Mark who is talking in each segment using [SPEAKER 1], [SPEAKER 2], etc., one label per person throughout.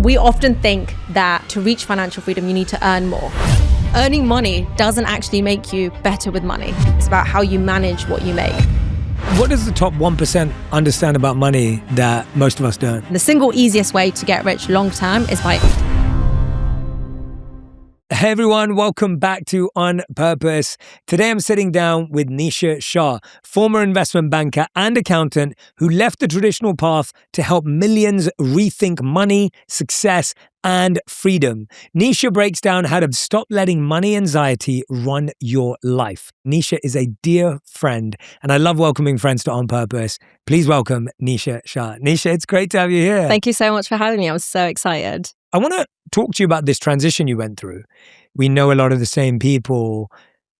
[SPEAKER 1] We often think that to reach financial freedom, you need to earn more. Earning money doesn't actually make you better with money. It's about how you manage what you make.
[SPEAKER 2] What does the top 1% understand about money that most of us don't?
[SPEAKER 1] The single easiest way to get rich long term is by...
[SPEAKER 2] Hey everyone, welcome back to On Purpose. Today I'm sitting down with Nischa Shah, former investment banker and accountant who left the traditional path to help millions rethink money, success, and freedom. Nischa breaks down how to stop letting money anxiety run your life. Nischa is a dear friend, and I love welcoming friends to On Purpose. Please welcome Nischa Shah. Nischa, it's great to have you here.
[SPEAKER 1] Thank you so much for having me. I'm so excited.
[SPEAKER 2] I want to talk to you about this transition you went through. We know a lot of the same people.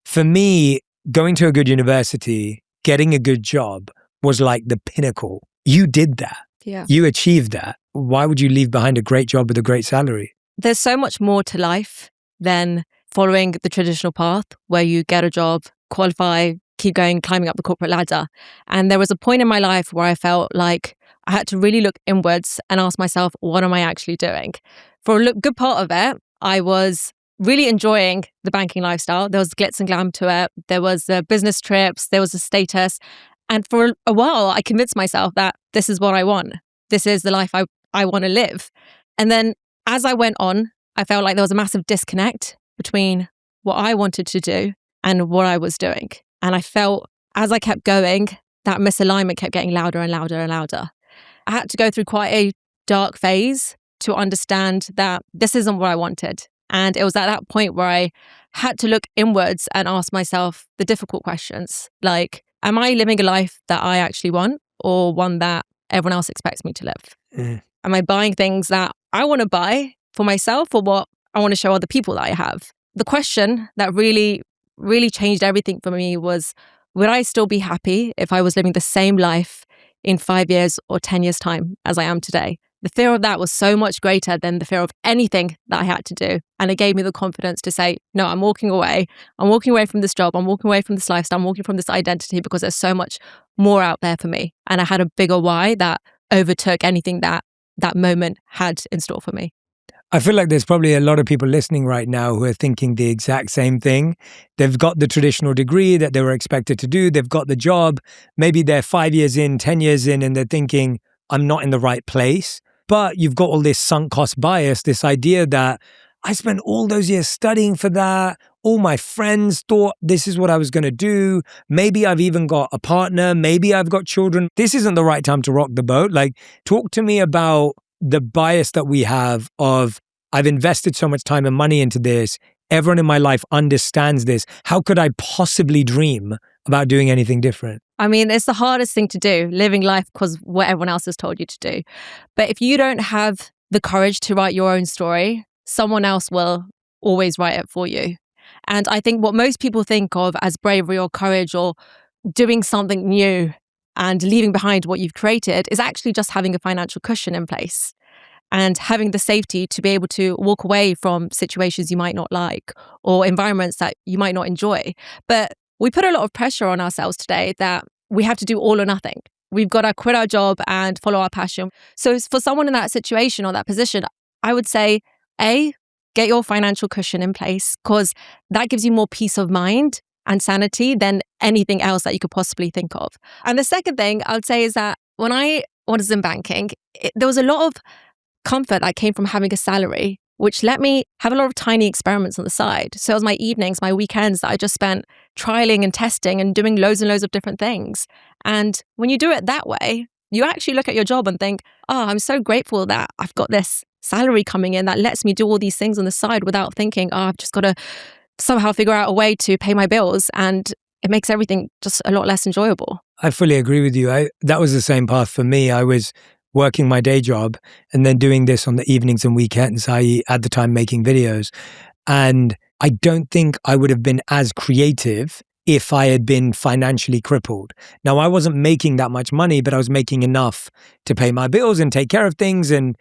[SPEAKER 2] For me, going to a good university, getting a good job was like the pinnacle. You did that.
[SPEAKER 1] Yeah.
[SPEAKER 2] You achieved that. Why would you leave behind a great job with a great salary?
[SPEAKER 1] There's so much more to life than following the traditional path where you get a job, qualify, keep going, climbing up the corporate ladder. And there was a point in my life where I felt like I had to really look inwards and ask myself, what am I actually doing? For a good part of it, I was really enjoying the banking lifestyle. There was glitz and glam to it. There was the business trips. There was the status. And for a while, I convinced myself that this is what I want. This is the life I want to live. And then as I went on, I felt like there was a massive disconnect between what I wanted to do and what I was doing. And I felt as I kept going, that misalignment kept getting louder and louder and louder. I had to go through quite a dark phase to understand that this isn't what I wanted. And it was at that point where I had to look inwards and ask myself the difficult questions. Like, am I living a life that I actually want or one that everyone else expects me to live? Am I buying things that I want to buy for myself or what I want to show other people that I have? The question that really, really changed everything for me was, would I still be happy if I was living the same life in 5 years or 10 years' time as I am today? The fear of that was so much greater than the fear of anything that I had to do. And it gave me the confidence to say, no, I'm walking away. I'm walking away from this job. I'm walking away from this lifestyle. I'm walking from this identity because there's so much more out there for me. And I had a bigger why that overtook anything that moment had in store for me.
[SPEAKER 2] I feel like there's probably a lot of people listening right now who are thinking the exact same thing. They've got the traditional degree that they were expected to do. They've got the job. Maybe they're 5 years in, 10 years in, and they're thinking, I'm not in the right place. But you've got all this sunk cost bias, this idea that I spent all those years studying for that. All my friends thought this is what I was going to do. Maybe I've even got a partner. Maybe I've got children. This isn't the right time to rock the boat. Like, talk to me about the bias that we have of, I've invested so much time and money into this. Everyone in my life understands this. How could I possibly dream about doing anything different?
[SPEAKER 1] I mean, it's the hardest thing to do, living life because what everyone else has told you to do. But if you don't have the courage to write your own story, someone else will always write it for you. And I think what most people think of as bravery or courage or doing something new and leaving behind what you've created is actually just having a financial cushion in place and having the safety to be able to walk away from situations you might not like or environments that you might not enjoy. But we put a lot of pressure on ourselves today that we have to do all or nothing. We've got to quit our job and follow our passion. So for someone in that situation or that position, I would say, A, get your financial cushion in place because that gives you more peace of mind and sanity than anything else that you could possibly think of. And the second thing I would say is that when I was in banking, there was a lot of comfort that came from having a salary, which let me have a lot of tiny experiments on the side. So it was my evenings, my weekends that I just spent trialing and testing and doing loads and loads of different things. And when you do it that way, you actually look at your job and think, oh, I'm so grateful that I've got this salary coming in that lets me do all these things on the side without thinking, oh, I've just got to somehow figure out a way to pay my bills. And it makes everything just a lot less enjoyable.
[SPEAKER 2] I fully agree with you. That was the same path for me. I was working my day job and then doing this on the evenings and weekends, i.e. at the time making videos. And I don't think I would have been as creative if I had been financially crippled. Now, I wasn't making that much money, but I was making enough to pay my bills and take care of things. And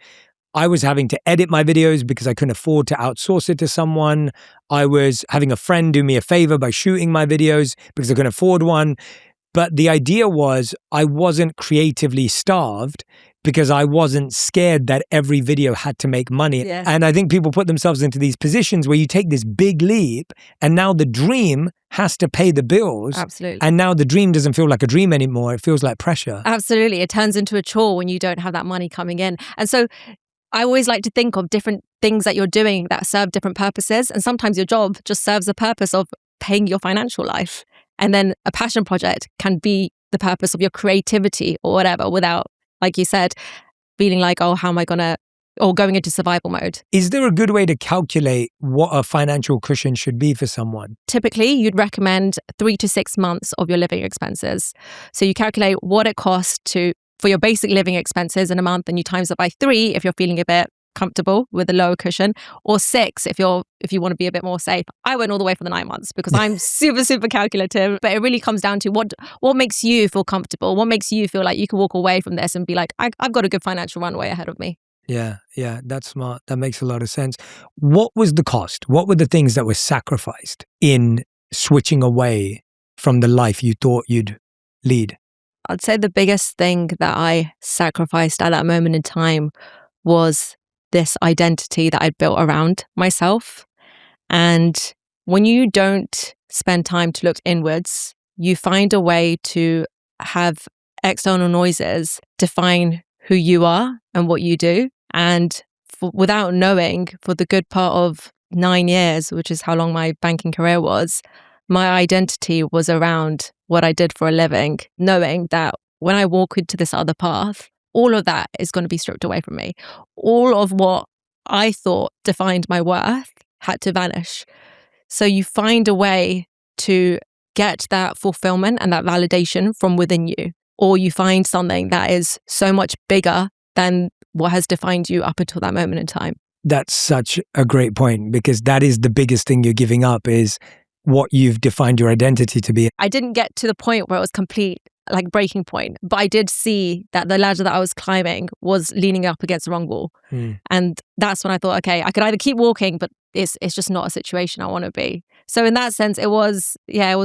[SPEAKER 2] I was having to edit my videos because I couldn't afford to outsource it to someone. I was having a friend do me a favor by shooting my videos because I couldn't afford one. But the idea was I wasn't creatively starved because I wasn't scared that every video had to make money.
[SPEAKER 1] Yeah.
[SPEAKER 2] And I think people put themselves into these positions where you take this big leap and now the dream has to pay the bills.
[SPEAKER 1] Absolutely.
[SPEAKER 2] And now the dream doesn't feel like a dream anymore. It feels like pressure.
[SPEAKER 1] Absolutely. It turns into a chore when you don't have that money coming in. And so I always like to think of different things that you're doing that serve different purposes. And sometimes your job just serves the purpose of paying your financial life. And then a passion project can be the purpose of your creativity or whatever, without, like you said, feeling like, oh, how am I going to, or going into survival mode.
[SPEAKER 2] Is there a good way to calculate what a financial cushion should be for someone?
[SPEAKER 1] Typically, you'd recommend 3 to 6 months of your living expenses. So you calculate what it costs for your basic living expenses in a month, and you times it by 3 if you're feeling a bit comfortable with a lower cushion, or 6 if you want to be a bit more safe. I went all the way for the 9 months because I'm super calculative, but it really comes down to what makes you feel comfortable, what makes you feel like you can walk away from this and be like, I've got a good financial runway ahead of me.
[SPEAKER 2] Yeah, that's smart. That makes a lot of sense. What was the cost? What were the things that were sacrificed in switching away from the life you thought you'd lead?
[SPEAKER 1] I'd say the biggest thing that I sacrificed at that moment in time was this identity that I'd built around myself. And when you don't spend time to look inwards, you find a way to have external noises define who you are and what you do. And without knowing, for the good part of 9 years, which is how long my banking career was, my identity was around what I did for a living, knowing that when I walk into this other path, all of that is going to be stripped away from me. All of what I thought defined my worth had to vanish. So you find a way to get that fulfillment and that validation from within you, or you find something that is so much bigger than what has defined you up until that moment in time.
[SPEAKER 2] That's such a great point, because that is the biggest thing you're giving up, is what you've defined your identity to be.
[SPEAKER 1] I didn't get to the point where it was complete, like breaking point, but I did see that the ladder that I was climbing was leaning up against the wrong wall. And that's when I thought, okay, I could either keep walking, but it's just not a situation I want to be. So in that sense, it was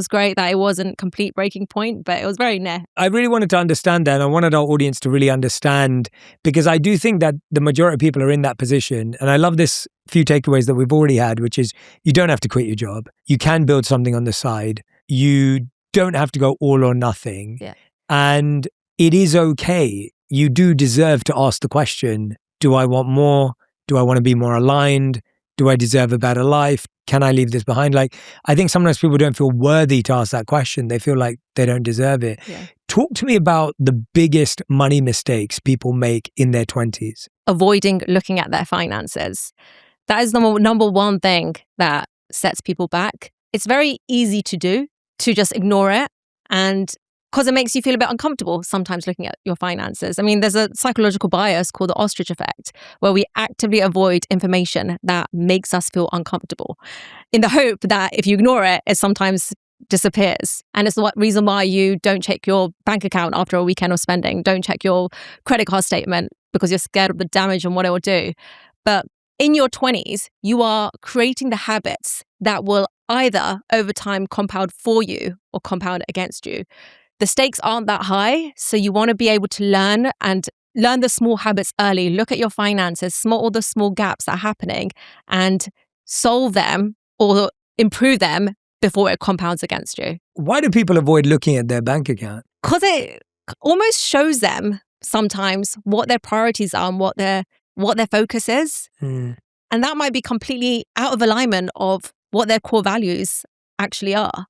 [SPEAKER 1] great that it wasn't complete breaking point, but it was very near.
[SPEAKER 2] I really wanted to understand that. And I wanted our audience to really understand, because I do think that the majority of people are in that position. And I love this few takeaways that we've already had, which is you don't have to quit your job. You can build something on the side. You don't have to go all or nothing.
[SPEAKER 1] Yeah.
[SPEAKER 2] And it is okay. You do deserve to ask the question, do I want more? Do I want to be more aligned? Do I deserve a better life? Can I leave this behind? Like, I think sometimes people don't feel worthy to ask that question. They feel like they don't deserve it.
[SPEAKER 1] Yeah.
[SPEAKER 2] Talk to me about the biggest money mistakes people make in their 20s.
[SPEAKER 1] Avoiding looking at their finances. That is the number one thing that sets people back. It's very easy to do, to just ignore it, and because it makes you feel a bit uncomfortable sometimes looking at your finances. I mean, there's a psychological bias called the ostrich effect, where we actively avoid information that makes us feel uncomfortable, in the hope that if you ignore it, it sometimes disappears. And it's the reason why you don't check your bank account after a weekend of spending, don't check your credit card statement, because you're scared of the damage and what it will do. But in your 20s, you are creating the habits that will either over time compound for you or compound against you. The stakes aren't that high, so you want to be able to learn the small habits early. Look at your finances, all the small gaps that are happening, and solve them or improve them before it compounds against you.
[SPEAKER 2] Why do people avoid looking at their bank account?
[SPEAKER 1] Because it almost shows them sometimes what their priorities are and what their focus is. And that might be completely out of alignment of what their core values actually are.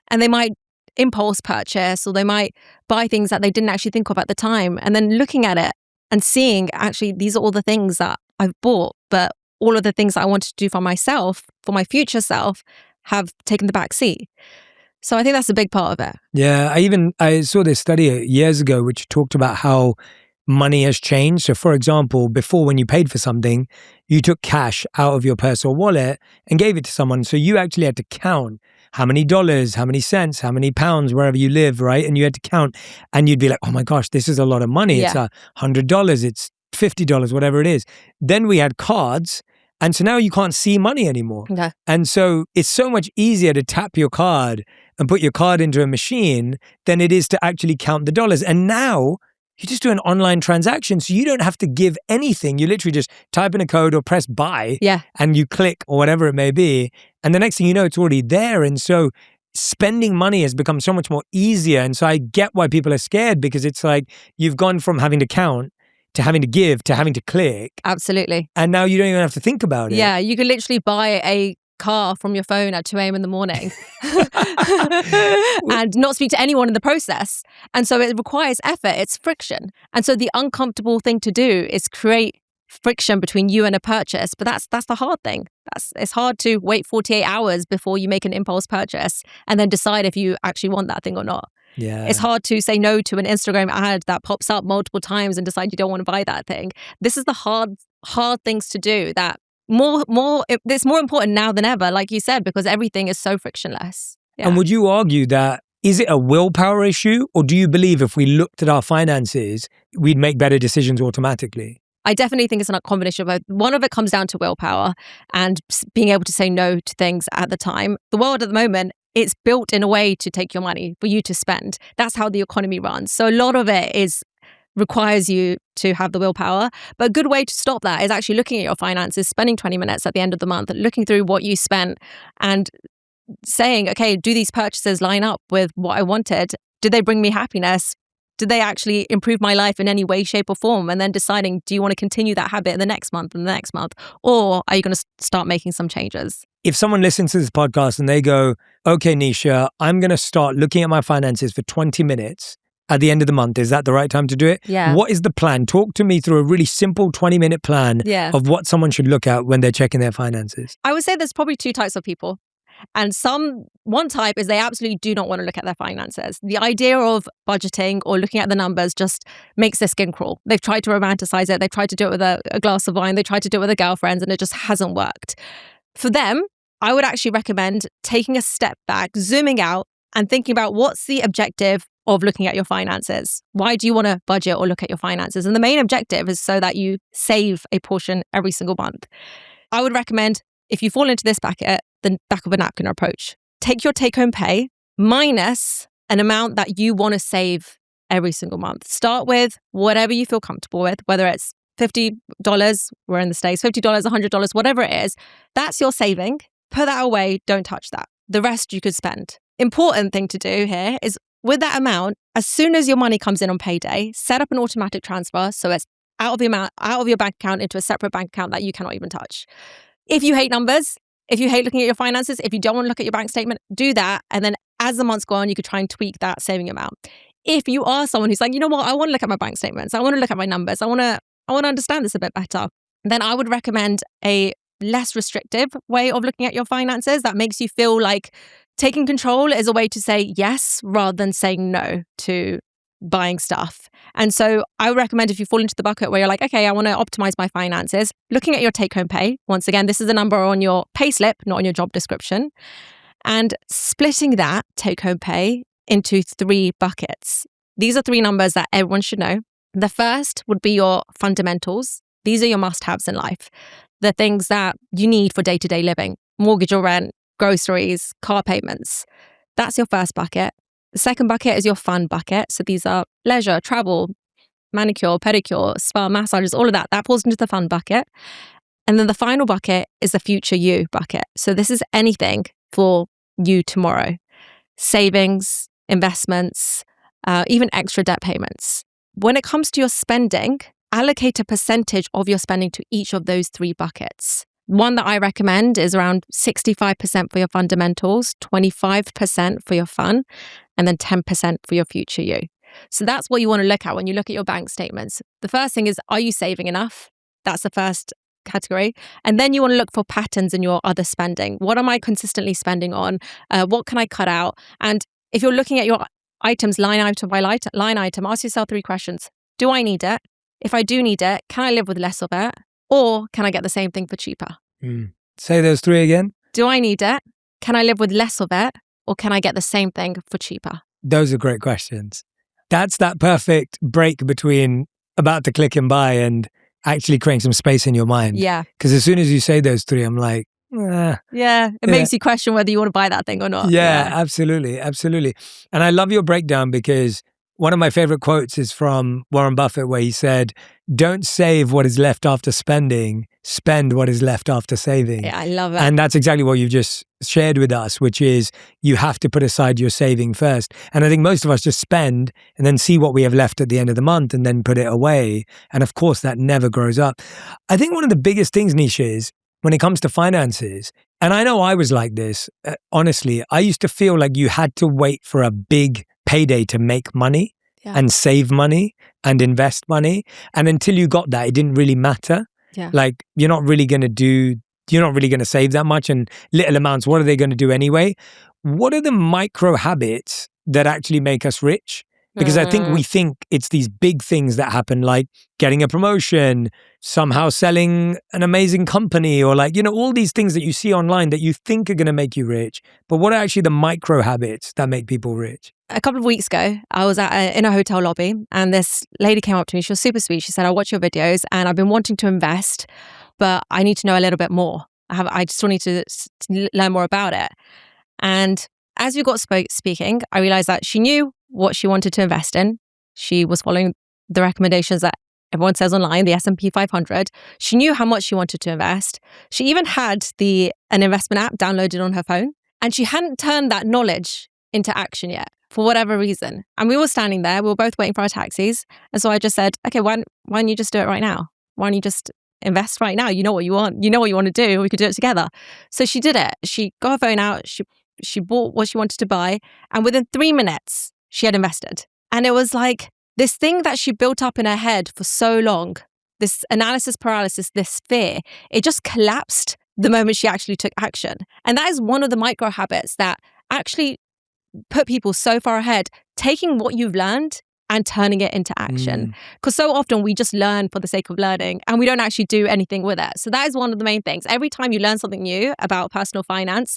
[SPEAKER 1] And they might impulse purchase, or they might buy things that they didn't actually think of at the time. And then looking at it and seeing, actually, these are all the things that I've bought, but all of the things that I wanted to do for myself, for my future self, have taken the back seat. So I think that's a big part of it.
[SPEAKER 2] Yeah, I saw this study years ago which talked about how money has changed. So for example, before, when you paid for something, you took cash out of your purse or wallet and gave it to someone. So you actually had to count how many dollars, how many cents, how many pounds, wherever you live, right? And you had to count, and you'd be like, oh my gosh, this is a lot of money.
[SPEAKER 1] Yeah.
[SPEAKER 2] It's $100, it's $50, whatever it is. Then we had cards. And so now you can't see money anymore.
[SPEAKER 1] Okay.
[SPEAKER 2] And so it's so much easier to tap your card and put your card into a machine than it is to actually count the dollars. And now You just do an online transaction. So you don't have to give anything. You literally just type in a code or press buy and you click or whatever it may be. And the next thing you know, it's already there. And so spending money has become so much more easier. And so I get why people are scared, because it's like you've gone from having to count to having to give to having to click.
[SPEAKER 1] Absolutely.
[SPEAKER 2] And now you don't even have to think about it.
[SPEAKER 1] Yeah, you could literally buy a car from your phone at 2 a.m. in the morning and not speak to anyone in the process. And so it requires effort. It's friction. And so the uncomfortable thing to do is create friction between you and a purchase. But that's the hard thing. It's hard to wait 48 hours before you make an impulse purchase and then decide if you actually want that thing or not.
[SPEAKER 2] Yeah.
[SPEAKER 1] It's hard to say no to an Instagram ad that pops up multiple times and decide you don't want to buy that thing. This is the hard things to do that it's more important now than ever, like you said, because everything is so frictionless. Yeah.
[SPEAKER 2] And would you argue that, is it a willpower issue, or do you believe if we looked at our finances, we'd make better decisions automatically?
[SPEAKER 1] I definitely think it's a combination of both. One of it comes down to willpower and being able to say no to things at the time. The world at the moment, it's built in a way to take your money for you to spend. That's how the economy runs. So a lot of it requires you to have the willpower. But a good way to stop that is actually looking at your finances, spending 20 minutes at the end of the month, looking through what you spent and saying, okay, do these purchases line up with what I wanted? Did they bring me happiness? Did they actually improve my life in any way, shape or form? And then deciding, do you want to continue that habit in the next month and the next month? Or are you going to start making some changes?
[SPEAKER 2] If someone listens to this podcast and they go, okay, Nischa, I'm going to start looking at my finances for 20 minutes at the end of the month, is that the right time to do it?
[SPEAKER 1] Yeah.
[SPEAKER 2] What is the plan? Talk to me through a really simple 20-minute plan of what someone should look at when they're checking their finances.
[SPEAKER 1] I would say there's probably two types of people. And one type is they absolutely do not want to look at their finances. The idea of budgeting or looking at the numbers just makes their skin crawl. They've tried to romanticize it. They've tried to do it with a glass of wine. They tried to do it with their girlfriends and it just hasn't worked. For them, I would actually recommend taking a step back, zooming out and thinking about what's the objective of looking at your finances. Why do you want to budget or look at your finances? And the main objective is so that you save a portion every single month. I would recommend, if you fall into this bucket, the back of a napkin approach. Take your take-home pay minus an amount that you want to save every single month. Start with whatever you feel comfortable with, whether it's $50, we're in the States, $50, $100, whatever it is. That's your saving. Put that away. Don't touch that. The rest you could spend. Important thing to do here is with that amount, as soon as your money comes in on payday, set up an automatic transfer so it's out of your bank account into a separate bank account that you cannot even touch. If you hate numbers, if you hate looking at your finances, if you don't want to look at your bank statement, do that. And then as the months go on, you could try and tweak that saving amount. If you are someone who's like, you know what, I want to look at my bank statements. I want to look at my numbers. I want to understand this a bit better. Then I would recommend a less restrictive way of looking at your finances that makes you feel like taking control is a way to say yes rather than saying no to buying stuff. And so I would recommend, if you fall into the bucket where you're like, okay, I want to optimize my finances, looking at your take-home pay. Once again, this is the number on your payslip, not on your job description. And splitting that take-home pay into 3 buckets. These are 3 numbers that everyone should know. The first would be your fundamentals. These are your must-haves in life. The things that you need for day-to-day living, mortgage or rent, groceries, car payments. That's your first bucket. The second bucket is your fun bucket. So these are leisure, travel, manicure, pedicure, spa, massages, all of that. That falls into the fun bucket. And then the final bucket is the future you bucket. So this is anything for you tomorrow. Savings, investments, even extra debt payments. When it comes to your spending, allocate a percentage of your spending to each of those 3 buckets. One that I recommend is around 65% for your fundamentals, 25% for your fun, and then 10% for your future you. So that's what you want to look at when you look at your bank statements. The first thing is, are you saving enough? That's the first category. And then you want to look for patterns in your other spending. What am I consistently spending on? What can I cut out? And if you're looking at your items line item by line item, ask yourself 3 questions. Do I need it? If I do need it, can I live with less of it? Or can I get the same thing for cheaper?
[SPEAKER 2] Say those 3 again.
[SPEAKER 1] Do I need it? Can I live with less of it? Or can I get the same thing for cheaper?
[SPEAKER 2] Those are great questions. That's that perfect break between about to click and buy and actually creating some space in your mind.
[SPEAKER 1] Yeah.
[SPEAKER 2] Because as soon as you say those 3, I'm like,
[SPEAKER 1] yeah, it makes you question whether you want to buy that thing or not.
[SPEAKER 2] Yeah, absolutely. Absolutely. And I love your breakdown because One of my favorite quotes is from Warren Buffett, where he said, "Don't save what is left after spending, spend what is left after saving."
[SPEAKER 1] Yeah, I love it.
[SPEAKER 2] And that's exactly what you've just shared with us, which is you have to put aside your saving first. And I think most of us just spend and then see what we have left at the end of the month and then put it away. And of course, that never grows up. I think one of the biggest things, Nischa, is when it comes to finances, and I know I was like this, honestly, I used to feel like you had to wait for a big payday to make money and save money and invest money. And until you got that, it didn't really matter.
[SPEAKER 1] Yeah.
[SPEAKER 2] Like you're not really going to save that much, and little amounts, what are they going to do anyway? What are the micro habits that actually make us rich? Because I think we think it's these big things that happen, like getting a promotion, somehow selling an amazing company, or like, all these things that you see online that you think are going to make you rich. But what are actually the micro habits that make people rich?
[SPEAKER 1] A couple of weeks ago, I was in a hotel lobby and this lady came up to me. She was super sweet. She said, "I watch your videos and I've been wanting to invest, but I need to know a little bit more. I still need to learn more about it." And as we got speaking, I realized that she knew what she wanted to invest in. She was following the recommendations that everyone says online, the S&P 500. She knew how much she wanted to invest. She even had an investment app downloaded on her phone, and she hadn't turned that knowledge into action yet for whatever reason. And we were standing there, we were both waiting for our taxis. And so I just said, "Okay, why don't you just do it right now? Why don't you just invest right now? You know what you want. You know what you want to do. We could do it together." So she did it. She got her phone out. She bought what she wanted to buy. And within 3 minutes, she had invested. And it was like this thing that she built up in her head for so long, this analysis paralysis, this fear, it just collapsed the moment she actually took action. And that is one of the micro habits that actually put people so far ahead, taking what you've learned and turning it into action. Because so often we just learn for the sake of learning and we don't actually do anything with it. So that is one of the main things. Every time you learn something new about personal finance,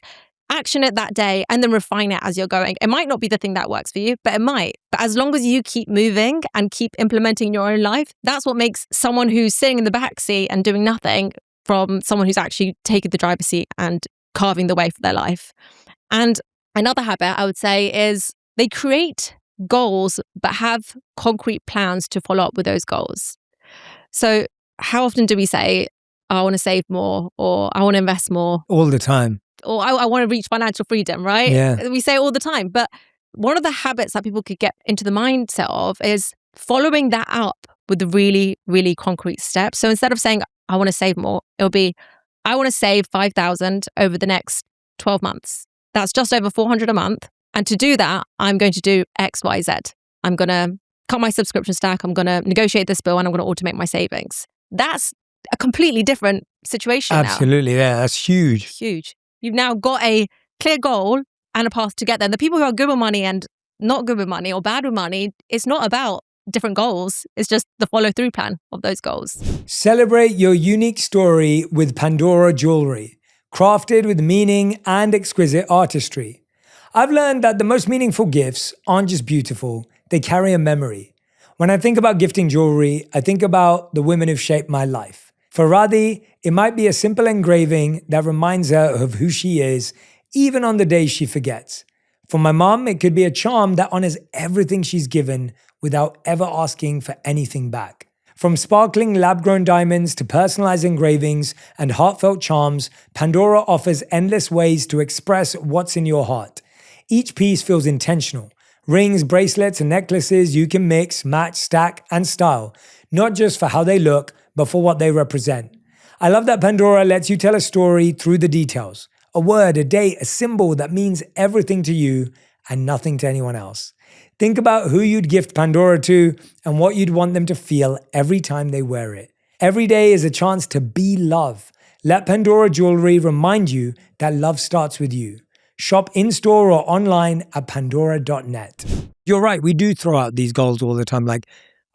[SPEAKER 1] action it that day and then refine it as you're going. It might not be the thing that works for you, but it might. But as long as you keep moving and keep implementing your own life, that's what makes someone who's sitting in the back seat and doing nothing from someone who's actually taken the driver's seat and carving the way for their life. And another habit I would say is they create goals, but have concrete plans to follow up with those goals. So how often do we say, "I want to save more," or "I want to invest more"?
[SPEAKER 2] All the time.
[SPEAKER 1] Or I want to reach financial freedom, right?
[SPEAKER 2] Yeah.
[SPEAKER 1] We say it all the time. But one of the habits that people could get into the mindset of is following that up with the really, really concrete steps. So instead of saying, "I want to save more," it'll be, "I want to save 5,000 over the next 12 months. That's just over 400 a month. And to do that, I'm going to do X, Y, Z. I'm going to cut my subscription stack. I'm going to negotiate this bill and I'm going to automate my savings." That's a completely different situation now.
[SPEAKER 2] Absolutely. Yeah, that's huge.
[SPEAKER 1] Huge. You've now got a clear goal and a path to get there. And the people who are good with money and not good with money or bad with money, it's not about different goals. It's just the follow through plan of those goals.
[SPEAKER 2] Celebrate your unique story with Pandora jewelry, crafted with meaning and exquisite artistry. I've learned that the most meaningful gifts aren't just beautiful, they carry a memory. When I think about gifting jewelry, I think about the women who've shaped my life. For Radhi, it might be a simple engraving that reminds her of who she is, even on the days she forgets. For my mom, it could be a charm that honors everything she's given without ever asking for anything back. From sparkling lab-grown diamonds to personalized engravings and heartfelt charms, Pandora offers endless ways to express what's in your heart. Each piece feels intentional. Rings, bracelets, and necklaces you can mix, match, stack, and style, not just for how they look, but for what they represent. I love that Pandora lets you tell a story through the details. A word, a date, a symbol that means everything to you and nothing to anyone else. Think about who you'd gift Pandora to and what you'd want them to feel every time they wear it. Every day is a chance to be love. Let Pandora jewelry remind you that love starts with you. Shop in-store or online at pandora.net. You're right, we do throw out these goals all the time, like,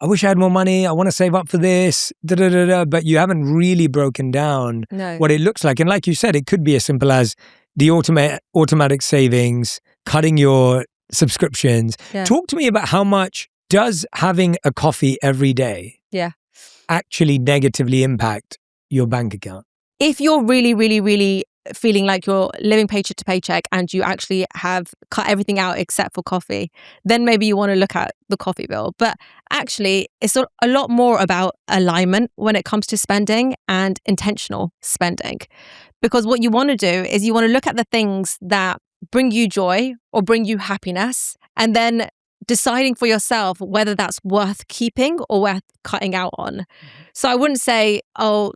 [SPEAKER 2] "I wish I had more money, I want to save up for this, but you haven't really broken down what it looks like. And like you said, it could be as simple as the automatic savings, cutting your subscriptions.
[SPEAKER 1] Yeah.
[SPEAKER 2] Talk to me about how much does having a coffee every day actually negatively impact your bank account?
[SPEAKER 1] If you're really, really, really feeling like you're living paycheck to paycheck and you actually have cut everything out except for coffee, then maybe you want to look at the coffee bill. But actually, it's a lot more about alignment when it comes to spending and intentional spending. Because what you want to do is you want to look at the things that bring you joy or bring you happiness, and then deciding for yourself whether that's worth keeping or worth cutting out on. So I wouldn't say, oh,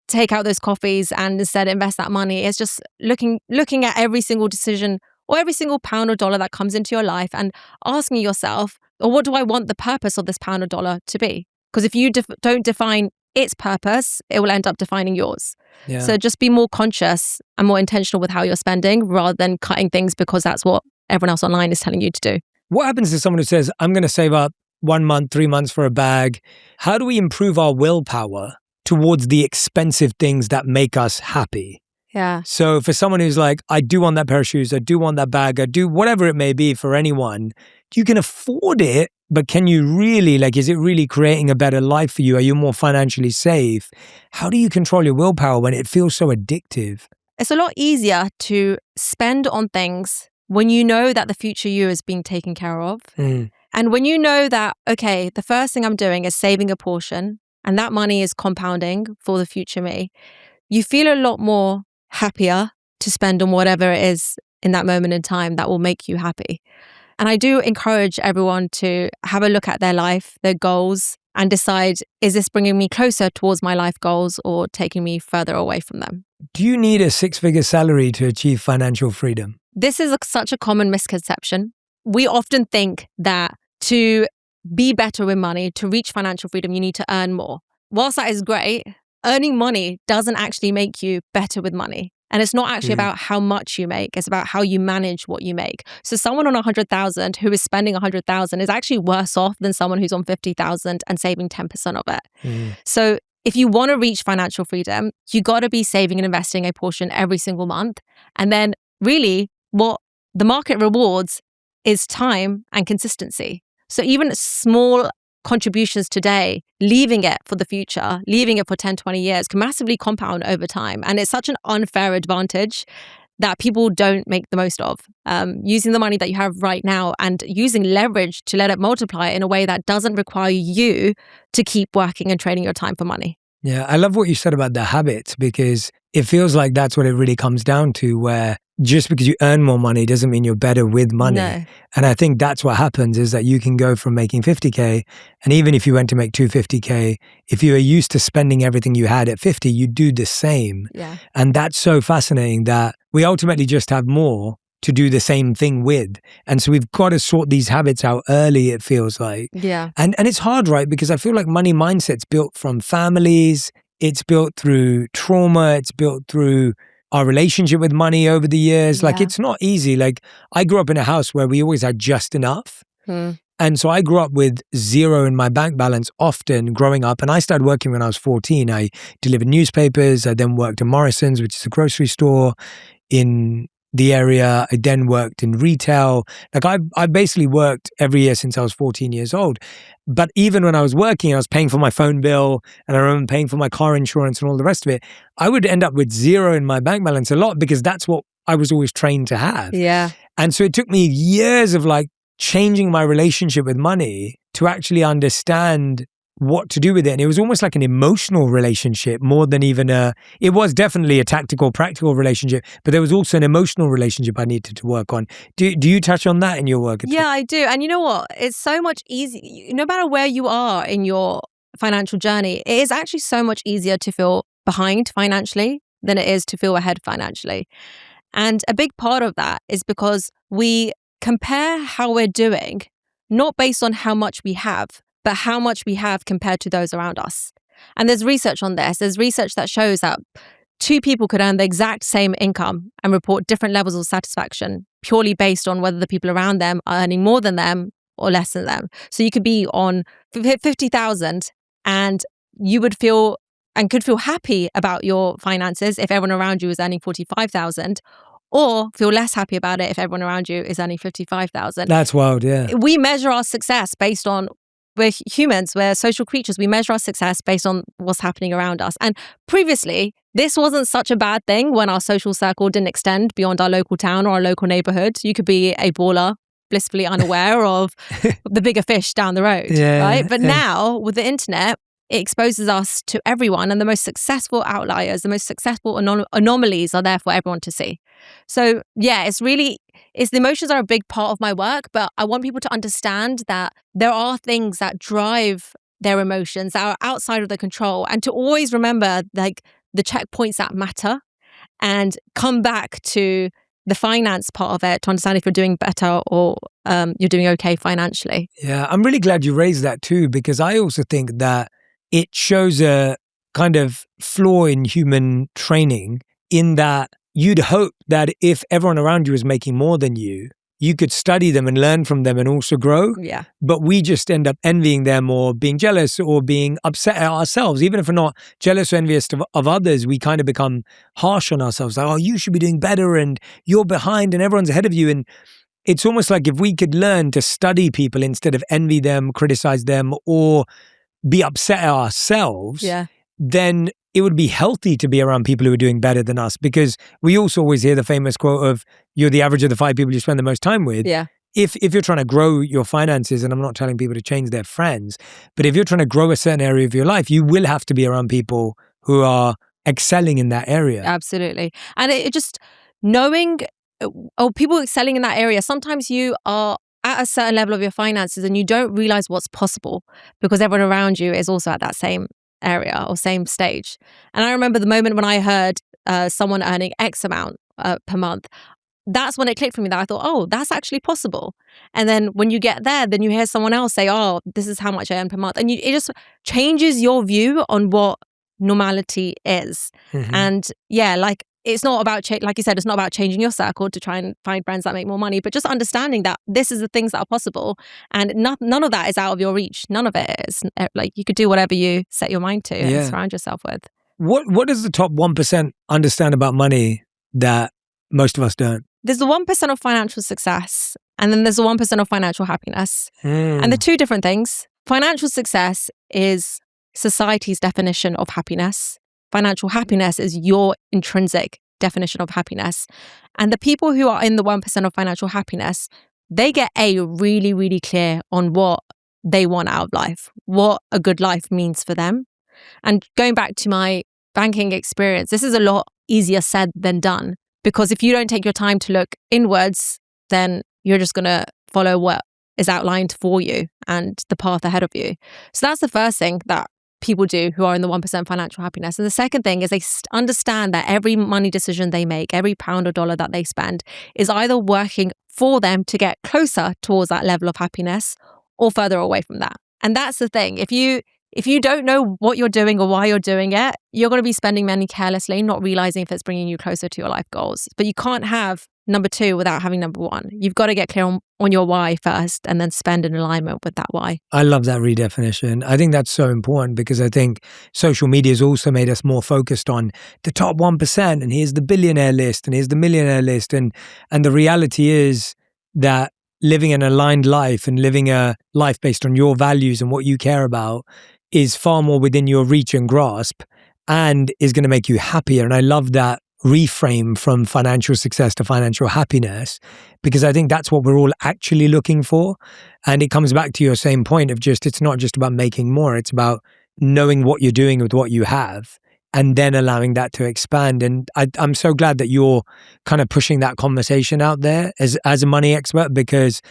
[SPEAKER 1] take out those coffees and instead invest that money. It's just looking at every single decision or every single pound or dollar that comes into your life and asking yourself, or what do I want the purpose of this pound or dollar to be? Because if you don't define its purpose, it will end up defining yours.
[SPEAKER 2] Yeah.
[SPEAKER 1] So just be more conscious and more intentional with how you're spending rather than cutting things because that's what everyone else online is telling you to do.
[SPEAKER 2] What happens to someone who says, I'm going to save up 1 month, 3 months for a bag? How do we improve our willpower towards the expensive things that make us happy?
[SPEAKER 1] Yeah.
[SPEAKER 2] So for someone who's like, I do want that pair of shoes, I do want that bag, I do whatever it may be for anyone, you can afford it, but can you really, is it really creating a better life for you? Are you more financially safe? How do you control your willpower when it feels so addictive?
[SPEAKER 1] It's a lot easier to spend on things when you know that the future you is being taken care of. And when you know that, okay, the first thing I'm doing is saving a portion and that money is compounding for the future me, you feel a lot more happier to spend on whatever it is in that moment in time that will make you happy. And I do encourage everyone to have a look at their life, their goals, and decide, is this bringing me closer towards my life goals or taking me further away from them?
[SPEAKER 2] Do you need a 6-figure salary to achieve financial freedom?
[SPEAKER 1] This is such a common misconception. We often think that to be better with money, to reach financial freedom, you need to earn more. Whilst that is great, earning money doesn't actually make you better with money. And it's not actually about how much you make. It's about how you manage what you make. So someone on 100,000 who is spending 100,000 is actually worse off than someone who's on 50,000 and saving 10% of it. So if you want to reach financial freedom, you got to be saving and investing a portion every single month. And then really what the market rewards is time and consistency. So even small contributions today, leaving it for the future, leaving it for 10, 20 years can massively compound over time. And it's such an unfair advantage that people don't make the most of. Using the money that you have right now and using leverage to let it multiply in a way that doesn't require you to keep working and trading your time for money.
[SPEAKER 2] Yeah, I love what you said about the habits, because it feels like that's what it really comes down to, where just because you earn more money doesn't mean you're better with money.
[SPEAKER 1] No.
[SPEAKER 2] And I think that's what happens, is that you can go from making 50K, and even if you went to make 250K, if you are used to spending everything you had at 50, you do the same.
[SPEAKER 1] Yeah.
[SPEAKER 2] And that's so fascinating that we ultimately just have more to do the same thing with. And so we've got to sort these habits out early, it feels like.
[SPEAKER 1] Yeah.
[SPEAKER 2] And it's hard, right? Because I feel like money mindset's built from families, it's built through trauma, it's built through our relationship with money over the years. Like, it's not easy. Like, I grew up in a house where we always had just enough. And so I grew up with zero in my bank balance often growing up. And I started working when I was 14. I delivered newspapers. I then worked at Morrison's, which is a grocery store in the area. I then worked in retail. Like, I basically worked every year since I was 14 years old. But even when I was working, I was paying for my phone bill, and I remember paying for my car insurance and all the rest of it. I would end up with zero in my bank balance a lot, because that's what I was always trained to have.
[SPEAKER 1] Yeah.
[SPEAKER 2] And so it took me years of changing my relationship with money to actually understand what to do with it. And it was almost like an emotional relationship more than even it was definitely a tactical, practical relationship, but there was also an emotional relationship I needed to work on. Do you touch on that in your work?
[SPEAKER 1] Yeah, I do. And you know what? It's so much easier, no matter where you are in your financial journey, it is actually so much easier to feel behind financially than it is to feel ahead financially. And a big part of that is because we compare how we're doing, not based on how much we have, but how much we have compared to those around us. And there's research on this. There's research that shows that two people could earn the exact same income and report different levels of satisfaction purely based on whether the people around them are earning more than them or less than them. So you could be on 50,000 and you would feel and could feel happy about your finances if everyone around you is earning 45,000, or feel less happy about it if everyone around you is earning 55,000.
[SPEAKER 2] That's wild, yeah.
[SPEAKER 1] We measure our success based on we're humans, we're social creatures. We measure our success based on what's happening around us. And previously, this wasn't such a bad thing when our social circle didn't extend beyond our local town or our local neighborhood. You could be a baller, blissfully unaware of the bigger fish down the road, right? But now, with the internet, it exposes us to everyone, and the most successful outliers, the most successful anomalies are there for everyone to see. So yeah, the emotions are a big part of my work, but I want people to understand that there are things that drive their emotions that are outside of their control, and to always remember like the checkpoints that matter and come back to the finance part of it to understand if you're doing better or you're doing okay financially.
[SPEAKER 2] Yeah, I'm really glad you raised that too, because I also think that it shows a kind of flaw in human training in that you'd hope that if everyone around you is making more than you could study them and learn from them and also grow.
[SPEAKER 1] Yeah.
[SPEAKER 2] But we just end up envying them or being jealous or being upset at ourselves. Even if we're not jealous or envious of others, we kind of become harsh on ourselves. Like, oh, you should be doing better and you're behind and everyone's ahead of you. And it's almost like if we could learn to study people instead of envy them, criticize them, or be upset at ourselves, then it would be healthy to be around people who are doing better than us, because we also always hear the famous quote of you're the average of the 5 people you spend the most time with.
[SPEAKER 1] Yeah.
[SPEAKER 2] If you're trying to grow your finances, and I'm not telling people to change their friends, but if you're trying to grow a certain area of your life, you will have to be around people who are excelling in that area.
[SPEAKER 1] Absolutely. And it just knowing people excelling in that area, sometimes you are at a certain level of your finances and you don't realize what's possible because everyone around you is also at that same area or same stage. And I remember the moment when I heard someone earning X amount per month. That's when it clicked for me that I thought, oh, that's actually possible. And then when you get there, then you hear someone else say, oh, this is how much I earn per month. And it just changes your view on what normality is.
[SPEAKER 2] Mm-hmm.
[SPEAKER 1] And yeah, like it's not about, like you said, it's not about changing your circle to try and find friends that make more money, but just understanding that this is the things that are possible. And none of that is out of your reach. None of it is. Like you could do whatever you set your mind to and surround yourself with.
[SPEAKER 2] What does the top 1% understand about money that most of us don't?
[SPEAKER 1] There's the 1% of financial success, and then there's the 1% of financial happiness. And the two different things. Financial success is society's definition of happiness. Financial happiness is your intrinsic definition of happiness. And the people who are in the 1% of financial happiness, they get really, really clear on what they want out of life, what a good life means for them. And going back to my banking experience, this is a lot easier said than done. Because if you don't take your time to look inwards, then you're just going to follow what is outlined for you and the path ahead of you. So that's the first thing that people do who are in the 1% financial happiness. And the second thing is they understand that every money decision they make, every pound or dollar that they spend is either working for them to get closer towards that level of happiness or further away from that. And that's the thing. If you don't know what you're doing or why you're doing it, you're going to be spending money carelessly, not realizing if it's bringing you closer to your life goals. But you can't have number 2 without having number 1. You've got to get clear on your why first and then spend in alignment with that why.
[SPEAKER 2] I love that redefinition. I think that's so important because I think social media has also made us more focused on the top 1% and here's the billionaire list and here's the millionaire list. And the reality is that living an aligned life and living a life based on your values and what you care about is far more within your reach and grasp and is going to make you happier. And I love that reframe from financial success to financial happiness, because I think that's what we're all actually looking for. And it comes back to your same point of just, it's not just about making more, it's about knowing what you're doing with what you have and then allowing that to expand. And I'm so glad that you're kind of pushing that conversation out there as a money expert, because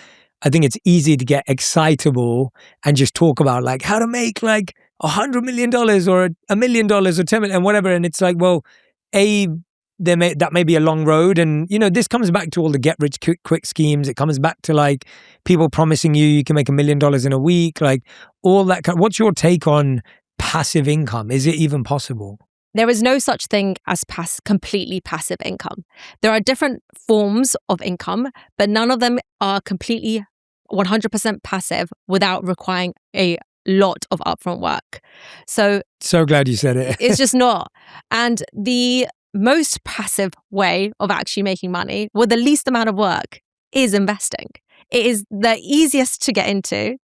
[SPEAKER 2] I think it's easy to get excitable and just talk about like how to make like $100 million or $1 million or $10 million and whatever. And it's like, well, that may be a long road. And, you know, this comes back to all the get rich quick schemes. It comes back to like people promising you can make $1 million in a week, like all that kind of, what's your take on passive income? Is it even possible?
[SPEAKER 1] There is no such thing as completely passive income. There are different forms of income, but none of them are completely 100% passive without requiring a lot of upfront work. So
[SPEAKER 2] glad you said it.
[SPEAKER 1] It's just not. And the most passive way of actually making money with the least amount of work is investing. It is the easiest to get into,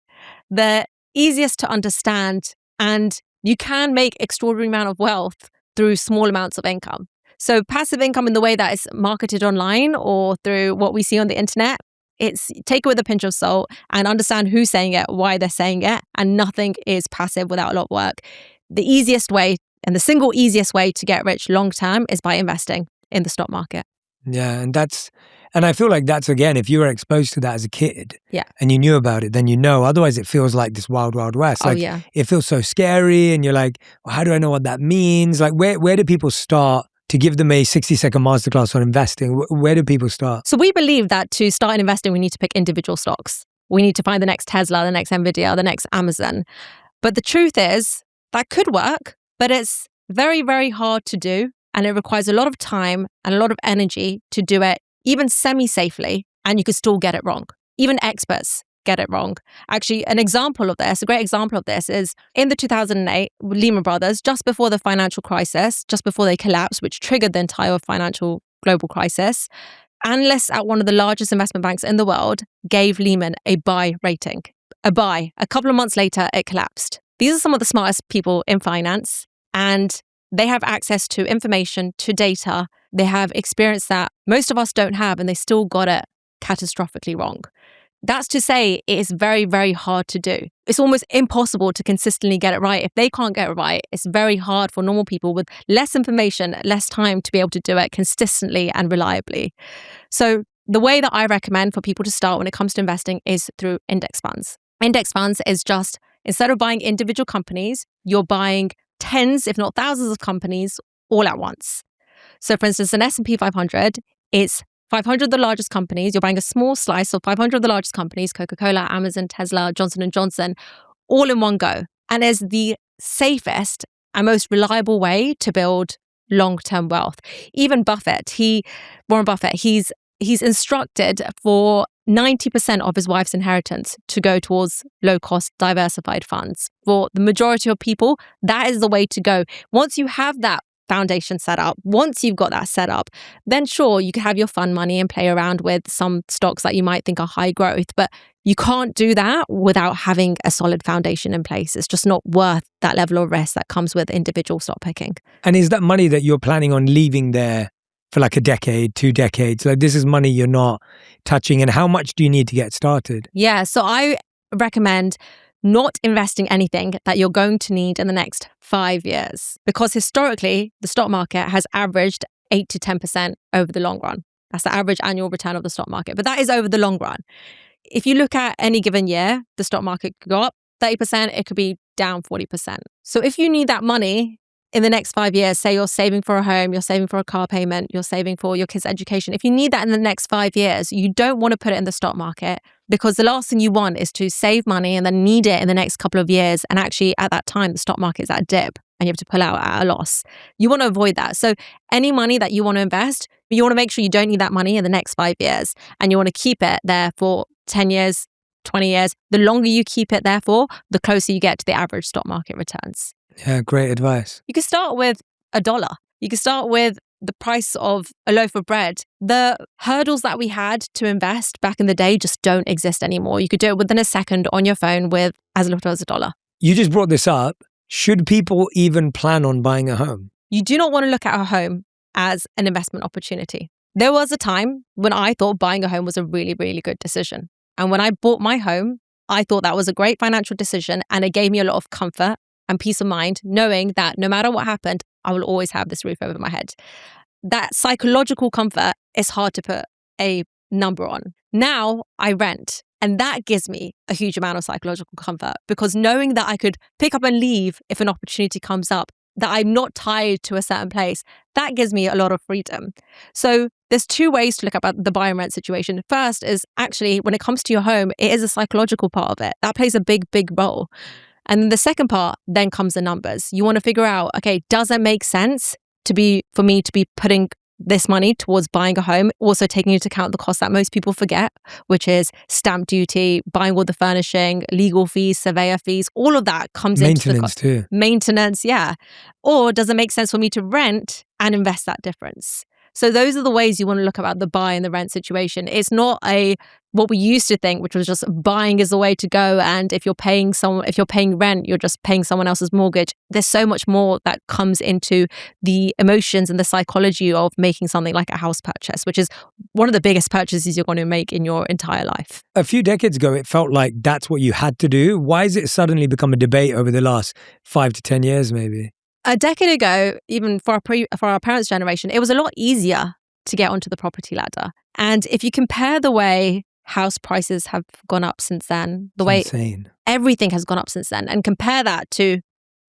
[SPEAKER 1] the easiest to understand, and you can make extraordinary amount of wealth through small amounts of income. So passive income in the way that it's marketed online or through what we see on the internet, it's take it with a pinch of salt and understand who's saying it, why they're saying it, and nothing is passive without a lot of work. The easiest way and the single easiest way to get rich long term is by investing in the stock market.
[SPEAKER 2] Yeah, and I feel like that's, again, if you were exposed to that as a kid and you knew about it, then you know. Otherwise, it feels like this wild, wild west. Like, it feels so scary and you're like, well, how do I know what that means? Like, where do people start to give them a 60-second masterclass on investing? Where do people start?
[SPEAKER 1] So we believe that to start investing, we need to pick individual stocks. We need to find the next Tesla, the next Nvidia, the next Amazon. But the truth is, that could work, but it's very, very hard to do. And it requires a lot of time and a lot of energy to do it, even semi-safely, and you could still get it wrong. Even experts get it wrong. Actually, a great example of this is in the 2008 Lehman Brothers, just before the financial crisis, just before they collapsed, which triggered the entire financial global crisis, analysts at one of the largest investment banks in the world gave Lehman a buy rating. A buy. A couple of months later, it collapsed. These are some of the smartest people in finance, and they have access to information, to data. They have experience that most of us don't have, and they still got it catastrophically wrong. That's to say, it is very, very hard to do. It's almost impossible to consistently get it right. If they can't get it right, it's very hard for normal people with less information, less time to be able to do it consistently and reliably. So the way that I recommend for people to start when it comes to investing is through index funds. Index funds is just, instead of buying individual companies, you're buying tens, if not thousands of companies all at once. So for instance, an S&P 500, it's 500 of the largest companies. You're buying a small slice of 500 of the largest companies, Coca-Cola, Amazon, Tesla, Johnson & Johnson, all in one go. And is the safest and most reliable way to build long-term wealth. Even Warren Buffett, he's instructed for 90% of his wife's inheritance to go towards low-cost diversified funds. For the majority of people, that is the way to go. Once you have that foundation set up, once you've got that set up, then sure, you can have your fun money and play around with some stocks that you might think are high growth, but you can't do that without having a solid foundation in place. It's just not worth that level of risk that comes with individual stock picking.
[SPEAKER 2] And is that money that you're planning on leaving there for like a decade, 2 decades? Like, this is money you're not touching. And how much do you need to get started?
[SPEAKER 1] Yeah, so I recommend not investing anything that you're going to need in the next 5 years, because historically, the stock market has averaged 8 to 10% over the long run. That's the average annual return of the stock market, but that is over the long run. If you look at any given year, the stock market could go up 30%, it could be down 40%. So if you need that money in the next 5 years, say you're saving for a home, you're saving for a car payment, you're saving for your kids' education. If you need that in the next 5 years, you don't want to put it in the stock market, because the last thing you want is to save money and then need it in the next couple of years. And actually at that time, the stock market is at a dip and you have to pull out at a loss. You want to avoid that. So any money that you want to invest, you want to make sure you don't need that money in the next 5 years, and you want to keep it there for 10 years, 20 years. The longer you keep it there for, the closer you get to the average stock market returns.
[SPEAKER 2] Yeah, great advice.
[SPEAKER 1] You can start with $1. You can start with the price of a loaf of bread. The hurdles that we had to invest back in the day just don't exist anymore. You could do it within a second on your phone with as little as $1.
[SPEAKER 2] You just brought this up. Should people even plan on buying a home?
[SPEAKER 1] You do not want to look at a home as an investment opportunity. There was a time when I thought buying a home was a really, really good decision. And when I bought my home, I thought that was a great financial decision, and it gave me a lot of comfort and peace of mind, knowing that no matter what happened, I will always have this roof over my head. That psychological comfort is hard to put a number on. Now I rent, and that gives me a huge amount of psychological comfort, because knowing that I could pick up and leave if an opportunity comes up, that I'm not tied to a certain place, that gives me a lot of freedom. So there's 2 ways to look at the buy and rent situation. First is actually, when it comes to your home, it is a psychological part of it. That plays a big, big role. And then the second part then comes the numbers. You want to figure out, okay, does it make sense for me to be putting this money towards buying a home, also taking into account the costs that most people forget, which is stamp duty, buying all the furnishing, legal fees, surveyor fees, all of that comes into the cost.
[SPEAKER 2] Maintenance too.
[SPEAKER 1] Maintenance, yeah. Or does it make sense for me to rent and invest that difference? So those are the ways you want to look about the buy and the rent situation. It's not what we used to think, which was just buying is the way to go. And if you're paying rent, you're just paying someone else's mortgage. There's so much more that comes into the emotions and the psychology of making something like a house purchase, which is one of the biggest purchases you're going to make in your entire life.
[SPEAKER 2] A few decades ago, it felt like that's what you had to do. Why has it suddenly become a debate over the last 5 to 10 years, maybe?
[SPEAKER 1] A decade ago, even for our parents' generation, it was a lot easier to get onto the property ladder. And if you compare the way house prices have gone up since then,
[SPEAKER 2] Insane.
[SPEAKER 1] Everything has gone up since then, and compare that to